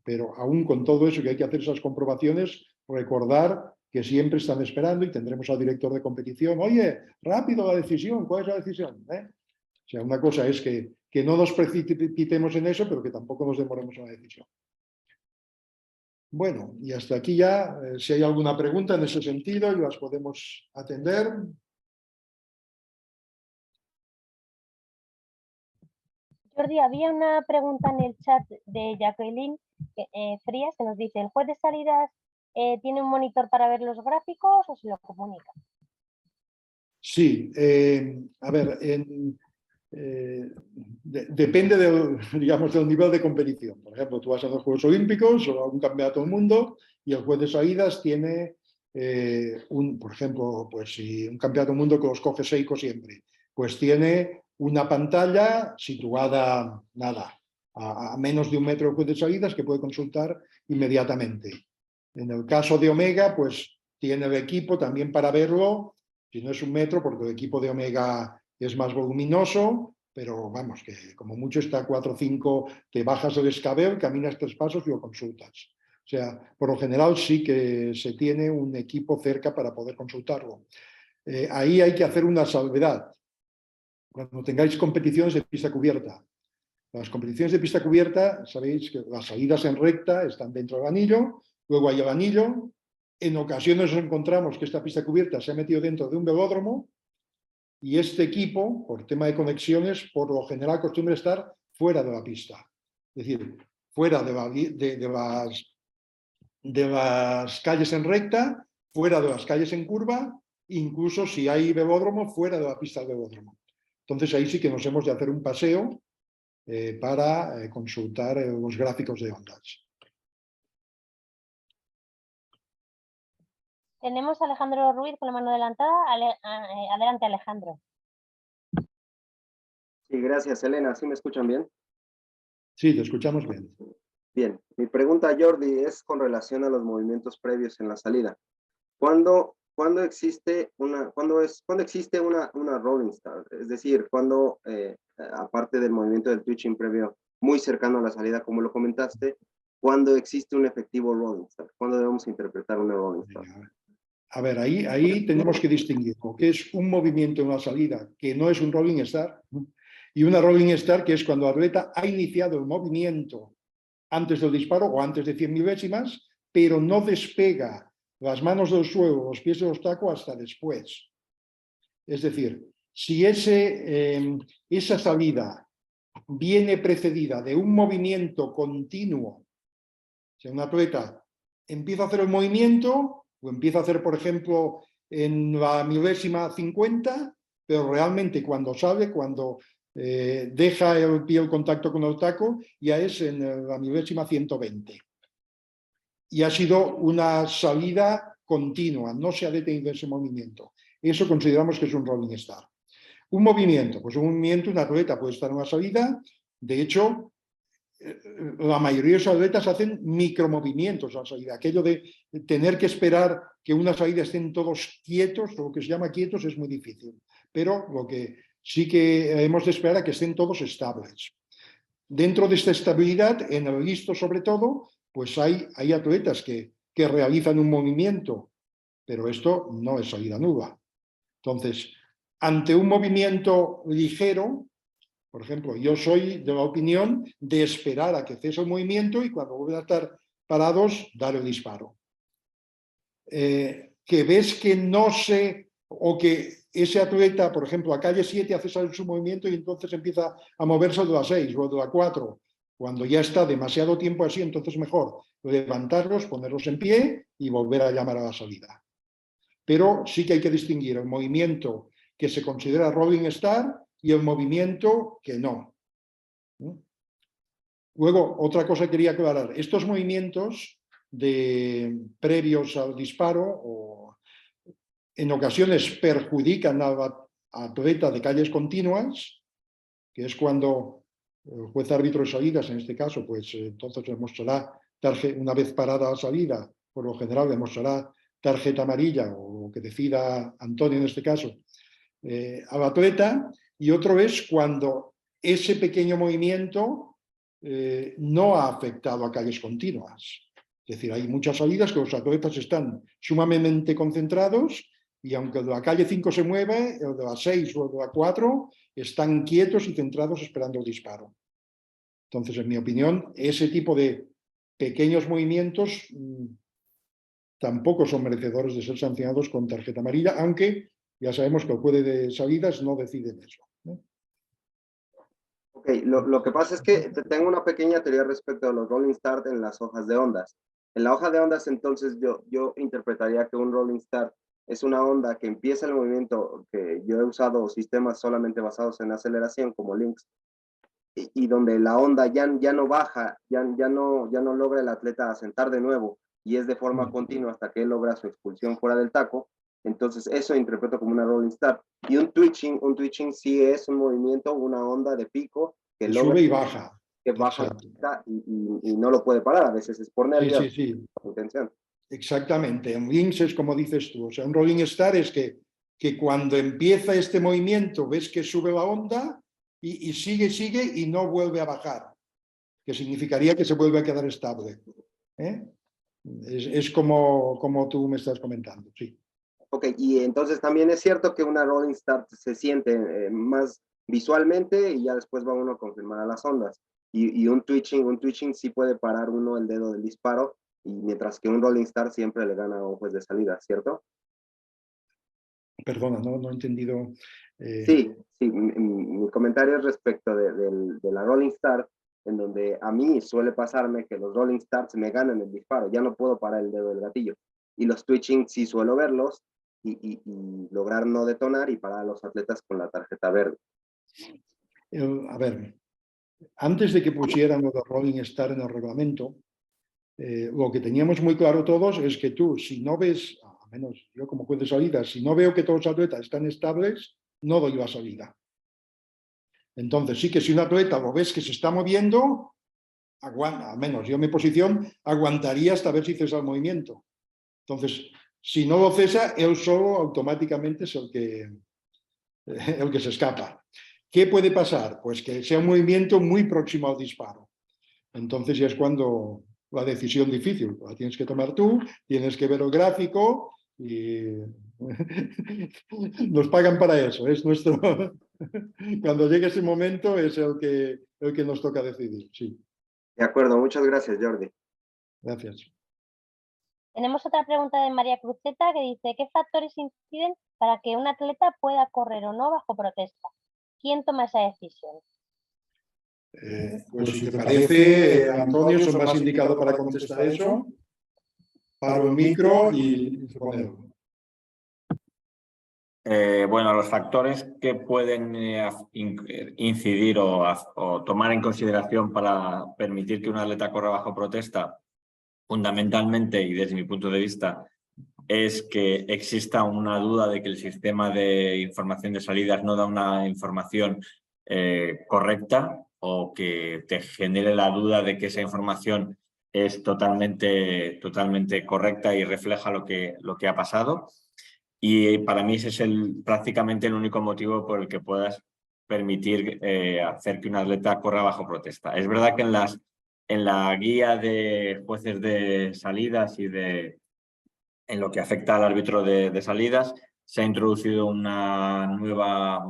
Pero aún con todo eso que hay que hacer esas comprobaciones, recordar que siempre están esperando y tendremos al director de competición, oye, rápido la decisión, ¿cuál es la decisión? O sea, una cosa es que no nos precipitemos en eso, pero que tampoco nos demoremos en la decisión. Bueno, y hasta aquí ya, si hay alguna pregunta en ese sentido, y las podemos atender. Jordi, había una pregunta en el chat de Jacqueline Frías que nos dice, ¿el juez de salidas tiene un monitor para ver los gráficos o se lo comunica? Sí, a ver, depende del nivel de competición. Por ejemplo, tú vas a los Juegos Olímpicos o a un campeonato del mundo y el juez de salidas tiene, por ejemplo, pues si un campeonato del mundo que los coge Seiko siempre, pues tiene una pantalla situada, nada, a menos de 1 metro del juez de salidas que puede consultar inmediatamente. En el caso de Omega, pues tiene el equipo también para verlo, si no es 1 metro, porque el equipo de Omega es más voluminoso, pero vamos, que como mucho está 4 o 5, te bajas del escabel, caminas 3 pasos y lo consultas. O sea, por lo general sí que se tiene un equipo cerca para poder consultarlo. Ahí hay que hacer una salvedad. Cuando tengáis competiciones de pista cubierta. Las competiciones de pista cubierta, sabéis que las salidas en recta están dentro del anillo, luego hay el anillo. En ocasiones nos encontramos que esta pista cubierta se ha metido dentro de un velódromo y este equipo, por tema de conexiones, por lo general acostumbra estar fuera de la pista. Es decir, fuera de las calles en recta, fuera de las calles en curva, incluso si hay velódromo, fuera de la pista del velódromo. Entonces ahí sí que nos hemos de hacer un paseo para consultar los gráficos de ondas. Tenemos a Alejandro Ruiz con la mano adelantada. Adelante, Alejandro. Sí, gracias, Elena. ¿Sí me escuchan bien? Sí, te escuchamos bien. Bien. Mi pregunta, Jordi, es con relación a los movimientos previos en la salida. ¿Cuándo existe una rolling start? Es decir, cuando, aparte del movimiento del twitching previo muy cercano a la salida, como lo comentaste, ¿cuándo existe un efectivo rolling start? ¿Cuándo debemos interpretar una rolling start? A ver, ahí tenemos que distinguir lo que es un movimiento en la salida, que no es un rolling start, y una rolling start, que es cuando el atleta ha iniciado el movimiento antes del disparo o antes de 100 milésimas, pero no despega las manos del suelo, los pies del obstáculo hasta después. Es decir, si esa salida viene precedida de un movimiento continuo, o sea, un atleta empieza a hacer el movimiento, o empieza a hacer, por ejemplo, en la milésima 50, pero realmente cuando sale, cuando deja el pie el contacto con el taco, ya es en la milésima 120. Y ha sido una salida continua, no se ha detenido ese movimiento. Eso consideramos que es un rolling start. Un movimiento, pues un movimiento, un atleta puede estar en una salida, de hecho, la mayoría de los atletas hacen micromovimientos a la salida. Aquello de tener que esperar que una salida estén todos quietos, lo que se llama quietos, es muy difícil. Pero lo que sí que hemos de esperar es que estén todos estables. Dentro de esta estabilidad, en el listo sobre todo, pues hay atletas que realizan un movimiento, pero esto no es salida nuda. Entonces, ante un movimiento ligero, por ejemplo, yo soy de la opinión de esperar a que cese el movimiento y cuando vuelvan a estar parados, dar el disparo. Que ves que no sé, o que ese atleta, por ejemplo, a calle 7 hace salir su movimiento y entonces empieza a moverse de la 6 o de la 4. Cuando ya está demasiado tiempo así, entonces mejor levantarlos, ponerlos en pie y volver a llamar a la salida. Pero sí que hay que distinguir el movimiento que se considera rolling start y el movimiento que no. Luego, otra cosa que quería aclarar. Estos movimientos previos al disparo en ocasiones perjudican al atleta de calles continuas, que es cuando el juez árbitro de salidas, en este caso, pues entonces le mostrará, una vez parada la salida, por lo general le mostrará tarjeta amarilla o lo que decida Antonio en este caso, al atleta. Y otro es cuando ese pequeño movimiento no ha afectado a calles continuas. Es decir, hay muchas salidas que los atletas están sumamente concentrados y aunque el de la calle 5 se mueve, el de la 6 o el de la 4 están quietos y centrados esperando el disparo. Entonces, en mi opinión, ese tipo de pequeños movimientos tampoco son merecedores de ser sancionados con tarjeta amarilla, aunque ya sabemos que el juez de salidas no decide en eso. Ok, lo que pasa es que tengo una pequeña teoría respecto a los rolling start en las hojas de ondas. En la hoja de ondas, entonces, yo interpretaría que un rolling start es una onda que empieza el movimiento, que yo he usado sistemas solamente basados en aceleración, como Lynx, y donde la onda ya no baja, ya no logra el atleta asentar de nuevo, y es de forma continua hasta que él logra su expulsión fuera del taco. Entonces eso interpreto como una rolling start. Y un twitching sí es un movimiento, una onda de pico que logra, sube y baja. Que baja y no lo puede parar, a veces es por nervios. Sí. Intención. Exactamente. En Lynx es como dices tú. O sea, un rolling start es que cuando empieza este movimiento ves que sube la onda, y sigue y no vuelve a bajar, que significaría que se vuelve a quedar estable. Es como tú me estás comentando, sí. Ok, y entonces también es cierto que una rolling start se siente más visualmente y ya después va uno a confirmar a las ondas. Y un twitching sí puede parar uno el dedo del disparo, y mientras que un rolling start siempre le gana a un juez de salida, ¿cierto? Perdona, no he entendido. Sí, mi comentario es respecto de la rolling start, en donde a mí suele pasarme que los rolling starts me ganan el disparo, ya no puedo parar el dedo del gatillo. Y los twitching sí suelo verlos y lograr no detonar y parar a los atletas con la tarjeta verde. A ver, antes de que pusieran lo de rolling start en el reglamento, lo que teníamos muy claro todos es que tú, si no ves, al menos yo como juez de salida, si no veo que todos los atletas están estables, no doy la salida. Entonces sí que si un atleta lo ves que se está moviendo, aguanta, al menos yo en mi posición, aguantaría hasta ver si cesa el movimiento. Entonces, si no lo cesa, él solo automáticamente es el que se escapa. ¿Qué puede pasar? Pues que sea un movimiento muy próximo al disparo. Entonces ya es cuando la decisión difícil, la tienes que tomar tú, tienes que ver el gráfico y nos pagan para eso, es nuestro... Cuando llegue ese momento es el que nos toca decidir, sí. De acuerdo, muchas gracias, Jordi. Gracias. Tenemos otra pregunta de María Cruzeta que dice: ¿qué factores inciden para que un atleta pueda correr o no bajo protesta? ¿Quién toma esa decisión? Pues si te parece, Antonio, es el más indicado para contestar eso. Paro el micro y ponelo. Bueno, los factores que pueden incidir o tomar en consideración para permitir que un atleta corra bajo protesta, fundamentalmente y desde mi punto de vista, es que exista una duda de que el sistema de información de salidas no da una información correcta, o que te genere la duda de que esa información es totalmente correcta y refleja lo que ha pasado. Y para mí ese es prácticamente el único motivo por el que puedas permitir hacer que un atleta corra bajo protesta. Es verdad que en la guía de jueces de salidas y en lo que afecta al árbitro de salidas, se ha introducido una nueva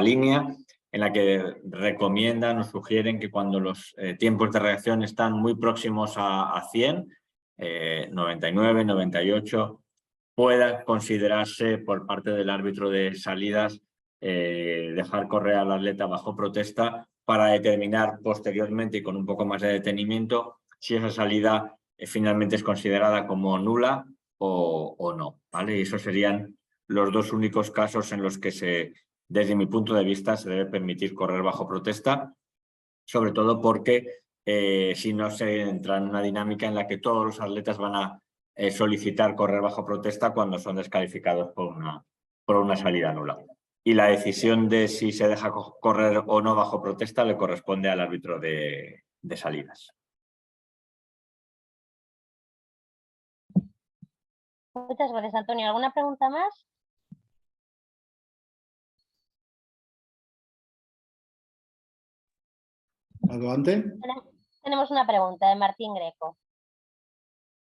línea en la que recomiendan o sugieren que cuando los tiempos de reacción están muy próximos a 100, 99, 98, pueda considerarse por parte del árbitro de salidas dejar correr al atleta bajo protesta para determinar posteriormente y con un poco más de detenimiento si esa salida finalmente es considerada como nula o no, ¿vale? Y esos serían los dos únicos casos en los que desde mi punto de vista, se debe permitir correr bajo protesta, sobre todo porque si no se entra en una dinámica en la que todos los atletas van a solicitar correr bajo protesta cuando son descalificados por una salida nula. Y la decisión de si se deja correr o no bajo protesta le corresponde al árbitro de salidas. Muchas gracias, Antonio. ¿Alguna pregunta más? Adelante. Tenemos una pregunta de Martín Greco.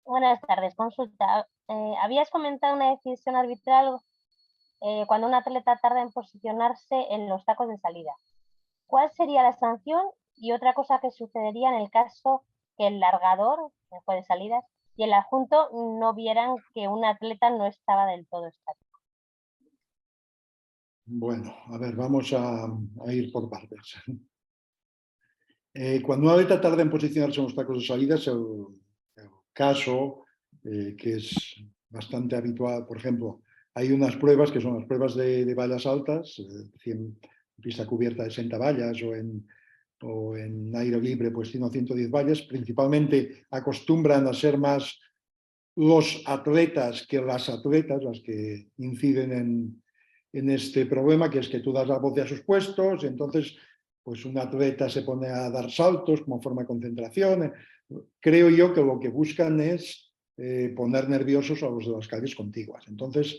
Buenas tardes, consulta. Habías comentado una decisión arbitral cuando un atleta tarda en posicionarse en los tacos de salida. ¿Cuál sería la sanción? Y otra cosa que sucedería en el caso que el largador, el juez de salidas, y el adjunto no vieran que un atleta no estaba del todo estático. Bueno, a ver, vamos a ir por partes. Cuando un atleta tarda en posicionarse en los tacos de salida, es el caso que es bastante habitual. Por ejemplo, hay unas pruebas que son las pruebas de vallas altas, pista cubierta de 60 vallas o en aire libre pues 100 o 110 vallas. Principalmente acostumbran a ser más los atletas que las atletas las que inciden en este problema, que es que tú das la voz a sus puestos y entonces pues un atleta se pone a dar saltos como forma de concentración. Creo yo que lo que buscan es poner nerviosos a los de las calles contiguas. Entonces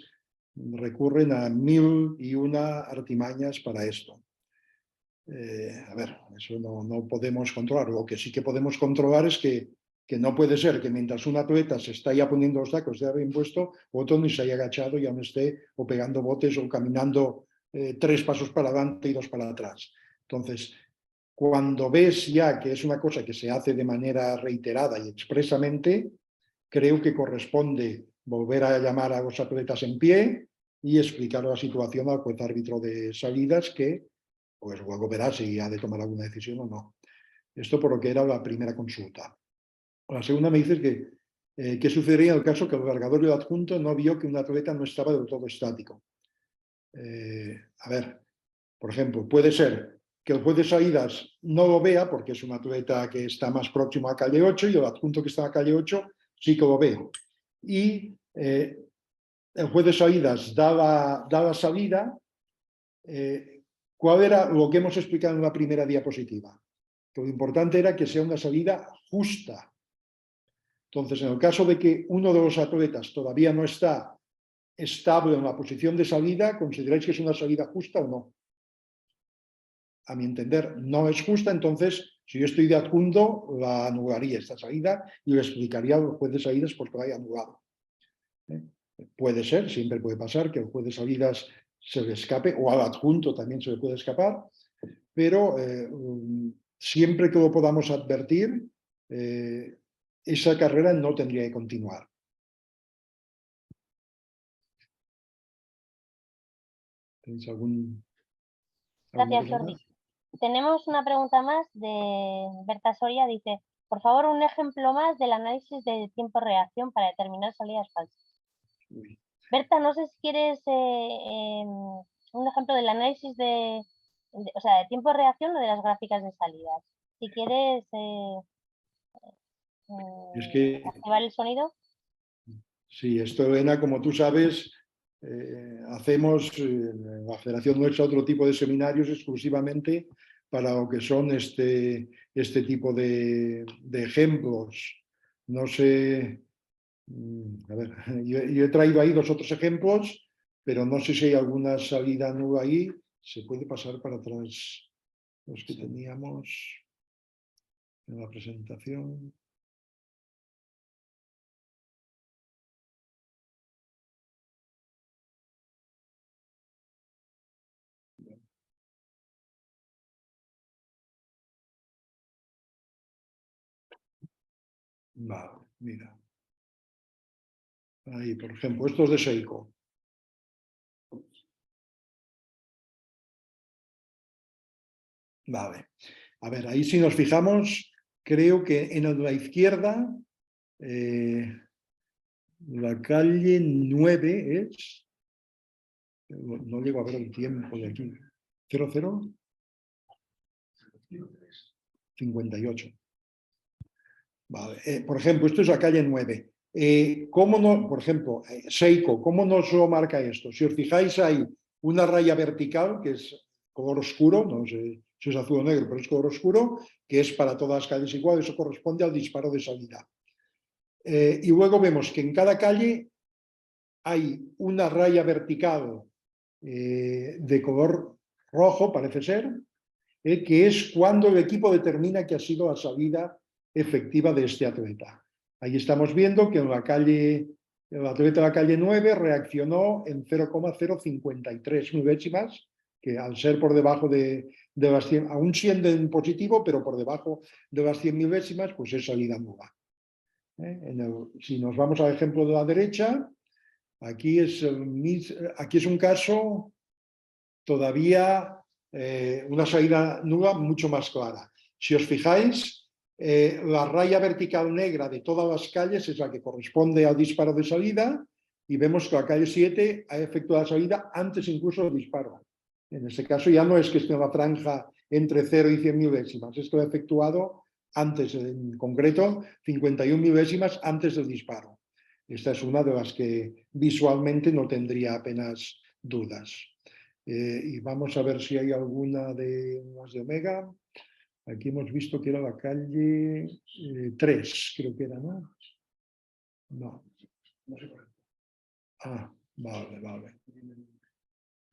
recurren a 1001 artimañas para esto. A ver, eso no podemos controlar. Lo que sí que podemos controlar es que no puede ser que mientras un atleta se está ya poniendo los tacos de bien puesto, otro ni se haya agachado y aún esté o pegando botes o caminando 3 pasos para adelante y 2 para atrás. Entonces, cuando ves ya que es una cosa que se hace de manera reiterada y expresamente, creo que corresponde volver a llamar a los atletas en pie y explicar la situación al juez árbitro de salidas, que pues luego verá si ha de tomar alguna decisión o no. Esto por lo que era la primera consulta. La segunda me dices que ¿qué sucedería en el caso que el cargador y el adjunto no vio que un atleta no estaba del todo estático? A ver, por ejemplo, puede ser que el juez de salidas no lo vea porque es un atleta que está más próximo a calle 8 y el adjunto que está a calle 8 sí que lo ve. Y el juez de salidas da la salida. ¿Cuál era lo que hemos explicado en la primera diapositiva? Que lo importante era que sea una salida justa. Entonces, en el caso de que uno de los atletas todavía no está estable en la posición de salida, ¿consideráis que es una salida justa o no? A mi entender, no es justa, entonces, si yo estoy de adjunto, la anularía esta salida y le explicaría al juez de salidas por qué la haya anulado. Puede ser, siempre puede pasar que el juez de salidas se le escape, o al adjunto también se le puede escapar, pero siempre que lo podamos advertir, esa carrera no tendría que continuar. ¿Tenéis alguna Gracias, cosa Jordi. más? Tenemos una pregunta más de Berta Soria. Dice, por favor, un ejemplo más del análisis de tiempo-reacción para determinar salidas falsas. Uy. Berta, no sé si quieres un ejemplo del análisis de tiempo-reacción o de las gráficas de salidas. Si quieres Es que, activar el sonido. sí, esto, Elena, como tú sabes, hacemos en la Federación nuestra otro tipo de seminarios exclusivamente para lo que son este tipo de ejemplos. No sé, a ver, yo he traído ahí 2 otros ejemplos, pero no sé si hay alguna salida nueva ahí. Se puede pasar para atrás los que teníamos en la presentación. Vale, mira. Ahí, por ejemplo, estos de Seiko. Vale. A ver, ahí si nos fijamos, creo que en la izquierda, la calle 9 es... No llego a ver el tiempo de aquí. 00 58. Vale. Por ejemplo, esto es la calle 9. ¿Cómo no, por ejemplo, Seiko, cómo nos lo marca esto? Si os fijáis, hay una raya vertical que es color oscuro, no sé si es azul o negro, pero es color oscuro, que es para todas las calles igual, eso corresponde al disparo de salida. Y luego vemos que en cada calle hay una raya vertical de color rojo, parece ser, que es cuando el equipo determina que ha sido la salida efectiva de este atleta. Ahí estamos viendo que en la calle, el atleta de la calle 9 reaccionó en 0,053 milésimas, que al ser por debajo de las 100, aún siendo en positivo, pero por debajo de las 100 milésimas, pues es salida nula. Si nos vamos al ejemplo de la derecha, aquí es un caso todavía una salida nula mucho más clara. Si os fijáis, la raya vertical negra de todas las calles es la que corresponde al disparo de salida y vemos que la calle 7 ha efectuado la salida antes incluso del disparo. En este caso ya no es que esté en la franja entre 0 y 100 milésimas, esto lo ha efectuado antes, en concreto 51 milésimas antes del disparo. Esta es una de las que visualmente no tendría apenas dudas. Y vamos a ver si hay alguna de las de Omega. Aquí hemos visto que era la calle 3, creo que era, ¿no? No sé por qué. Vale.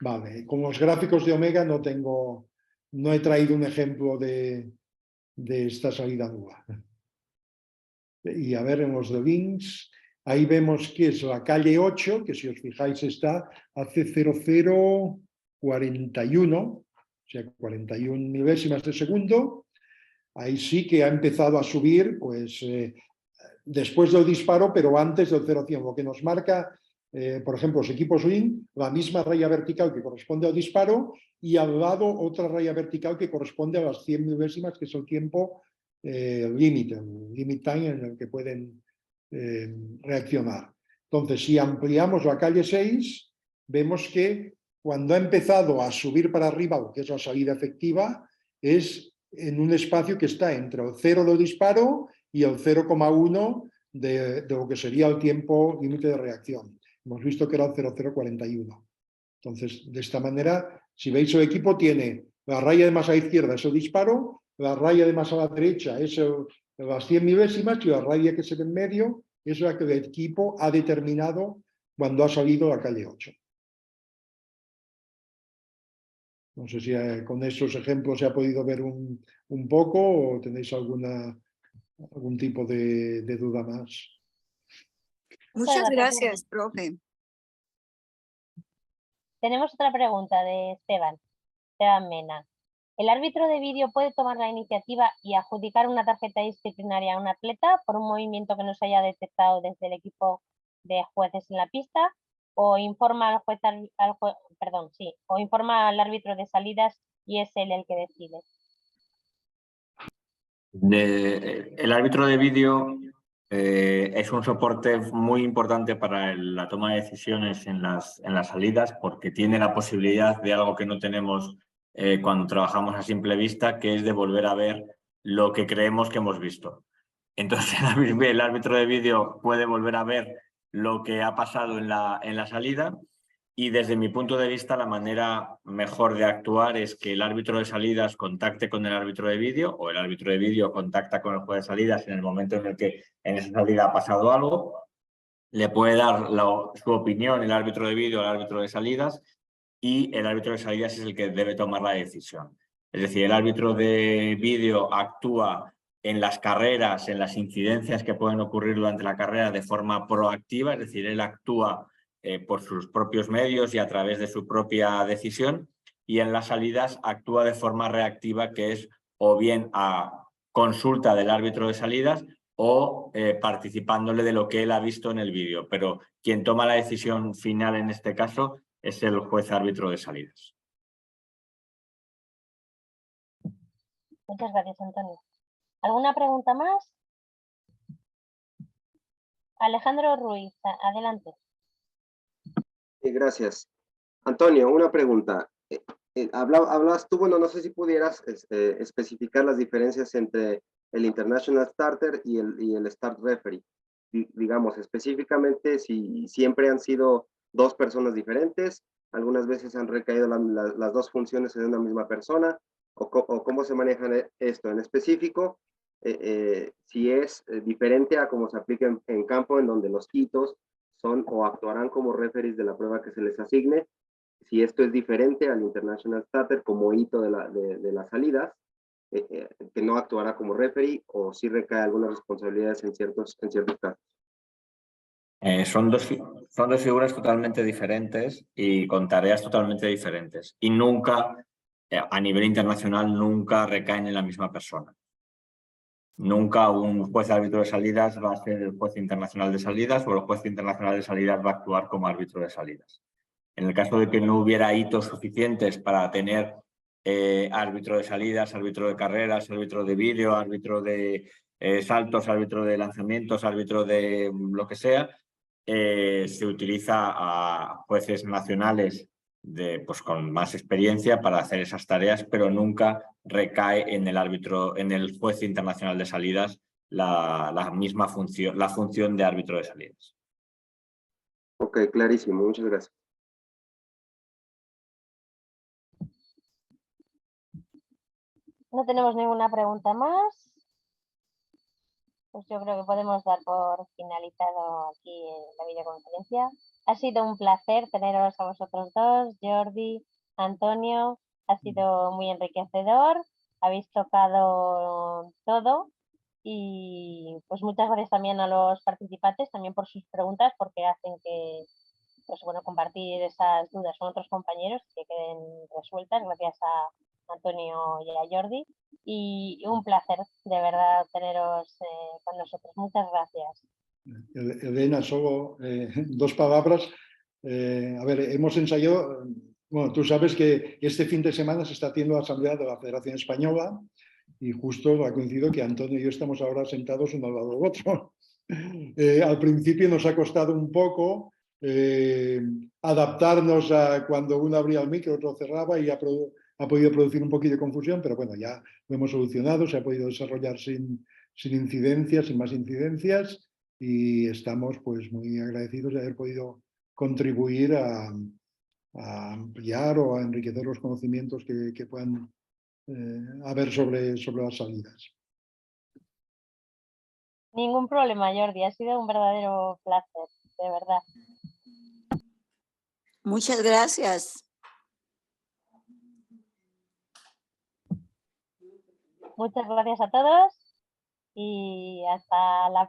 Vale, con los gráficos de Omega no tengo no he traído un ejemplo de esta salida nueva. Y a ver, en los de links, ahí vemos que es la calle 8, que si os fijáis está a C0041, o sea, 41 milésimas de segundo. Ahí sí que ha empezado a subir, pues, después del disparo, pero antes del 0-100, lo que nos marca, por ejemplo, los equipos Link, la misma raya vertical que corresponde al disparo y al lado otra raya vertical que corresponde a las 100 milésimas, que es el tiempo límite, el limit time en el que pueden reaccionar. Entonces, si ampliamos la calle 6, vemos que cuando ha empezado a subir para arriba, lo que es la salida efectiva, es en un espacio que está entre el 0 del disparo y el 0,1 de lo que sería el tiempo límite de reacción. Hemos visto que era el 0041. Entonces, de esta manera, si veis el equipo tiene la raya de más a la izquierda es el disparo, la raya de más a la derecha es las 100 milésimas y la raya que se ve en medio es la que el equipo ha determinado cuando ha salido la calle 8. No sé si con estos ejemplos se ha podido ver un poco o tenéis algún tipo de duda más. Muchas Gracias, profe. Tenemos otra pregunta de Esteban Mena. ¿El árbitro de vídeo puede tomar la iniciativa y adjudicar una tarjeta disciplinaria a un atleta por un movimiento que no se haya detectado desde el equipo de jueces en la pista? ¿O informa al o informa al árbitro de salidas y es él el que decide? El árbitro de vídeo es un soporte muy importante para la toma de decisiones en las salidas, porque tiene la posibilidad de algo que no tenemos cuando trabajamos a simple vista, que es de volver a ver lo que creemos que hemos visto. Entonces el árbitro de vídeo puede volver a ver lo que ha pasado en la salida. Y desde mi punto de vista, la manera mejor de actuar es que el árbitro de salidas contacte con el árbitro de vídeo o el árbitro de vídeo contacta con el juez de salidas en el momento en el que en esa salida ha pasado algo. Le puede dar su opinión el árbitro de vídeo al árbitro de salidas y el árbitro de salidas es el que debe tomar la decisión. Es decir, el árbitro de vídeo actúa en las carreras, en las incidencias que pueden ocurrir durante la carrera de forma proactiva, es decir, él actúa por sus propios medios y a través de su propia decisión, y en las salidas actúa de forma reactiva, que es o bien a consulta del árbitro de salidas o participándole de lo que él ha visto en el vídeo. Pero quien toma la decisión final en este caso es el juez árbitro de salidas. Muchas gracias, Antonio. ¿Alguna pregunta más? Alejandro Ruiz, adelante. Gracias. Antonio, una pregunta. Hablas tú, bueno, no sé si pudieras especificar las diferencias entre el International Starter y el Start Referee. Digamos, específicamente si siempre han sido dos personas diferentes, algunas veces han recaído las dos funciones en una misma persona, o cómo se maneja esto en específico, si es diferente a cómo se aplica en campo, en donde los hitos son o actuarán como referees de la prueba que se les asigne, si esto es diferente al International Starter como hito de las salidas, que no actuará como referee, o si recae algunas responsabilidades en ciertos casos. Son dos figuras totalmente diferentes y con tareas totalmente diferentes. Y nunca, a nivel internacional, nunca recaen en la misma persona. Nunca un juez árbitro de salidas va a ser el juez internacional de salidas o el juez internacional de salidas va a actuar como árbitro de salidas. En el caso de que no hubiera hitos suficientes para tener árbitro de salidas, árbitro de carreras, árbitro de vídeo, árbitro de saltos, árbitro de lanzamientos, árbitro de lo que sea, se utiliza a jueces nacionales pues con más experiencia para hacer esas tareas, pero nunca recae en el árbitro, en el juez internacional de salidas la misma función, la función de árbitro de salidas. Ok, clarísimo, muchas gracias. No tenemos ninguna pregunta más. Pues yo creo que podemos dar por finalizado aquí la videoconferencia. Ha sido un placer teneros a vosotros dos, Jordi, Antonio. Ha sido muy enriquecedor, habéis tocado todo y pues muchas gracias también a los participantes, también por sus preguntas, porque hacen que, pues bueno, compartir esas dudas con otros compañeros que queden resueltas. Gracias a Antonio y a Jordi. Y un placer, de verdad, teneros con nosotros. Muchas gracias. Elena, solo 2 palabras. A ver, hemos ensayado, bueno, tú sabes que este fin de semana se está haciendo la Asamblea de la Federación Española y justo ha coincidido que Antonio y yo estamos ahora sentados uno al lado del otro. Al principio nos ha costado un poco adaptarnos a cuando uno abría el micro, otro cerraba y ha podido producir un poquito de confusión, pero bueno, ya lo hemos solucionado, se ha podido desarrollar sin incidencias, sin más incidencias y estamos pues muy agradecidos de haber podido contribuir a ampliar o a enriquecer los conocimientos que puedan haber sobre las salidas. Ningún problema, Jordi. Ha sido un verdadero placer, de verdad. Muchas gracias. Muchas gracias a todos y hasta la próxima.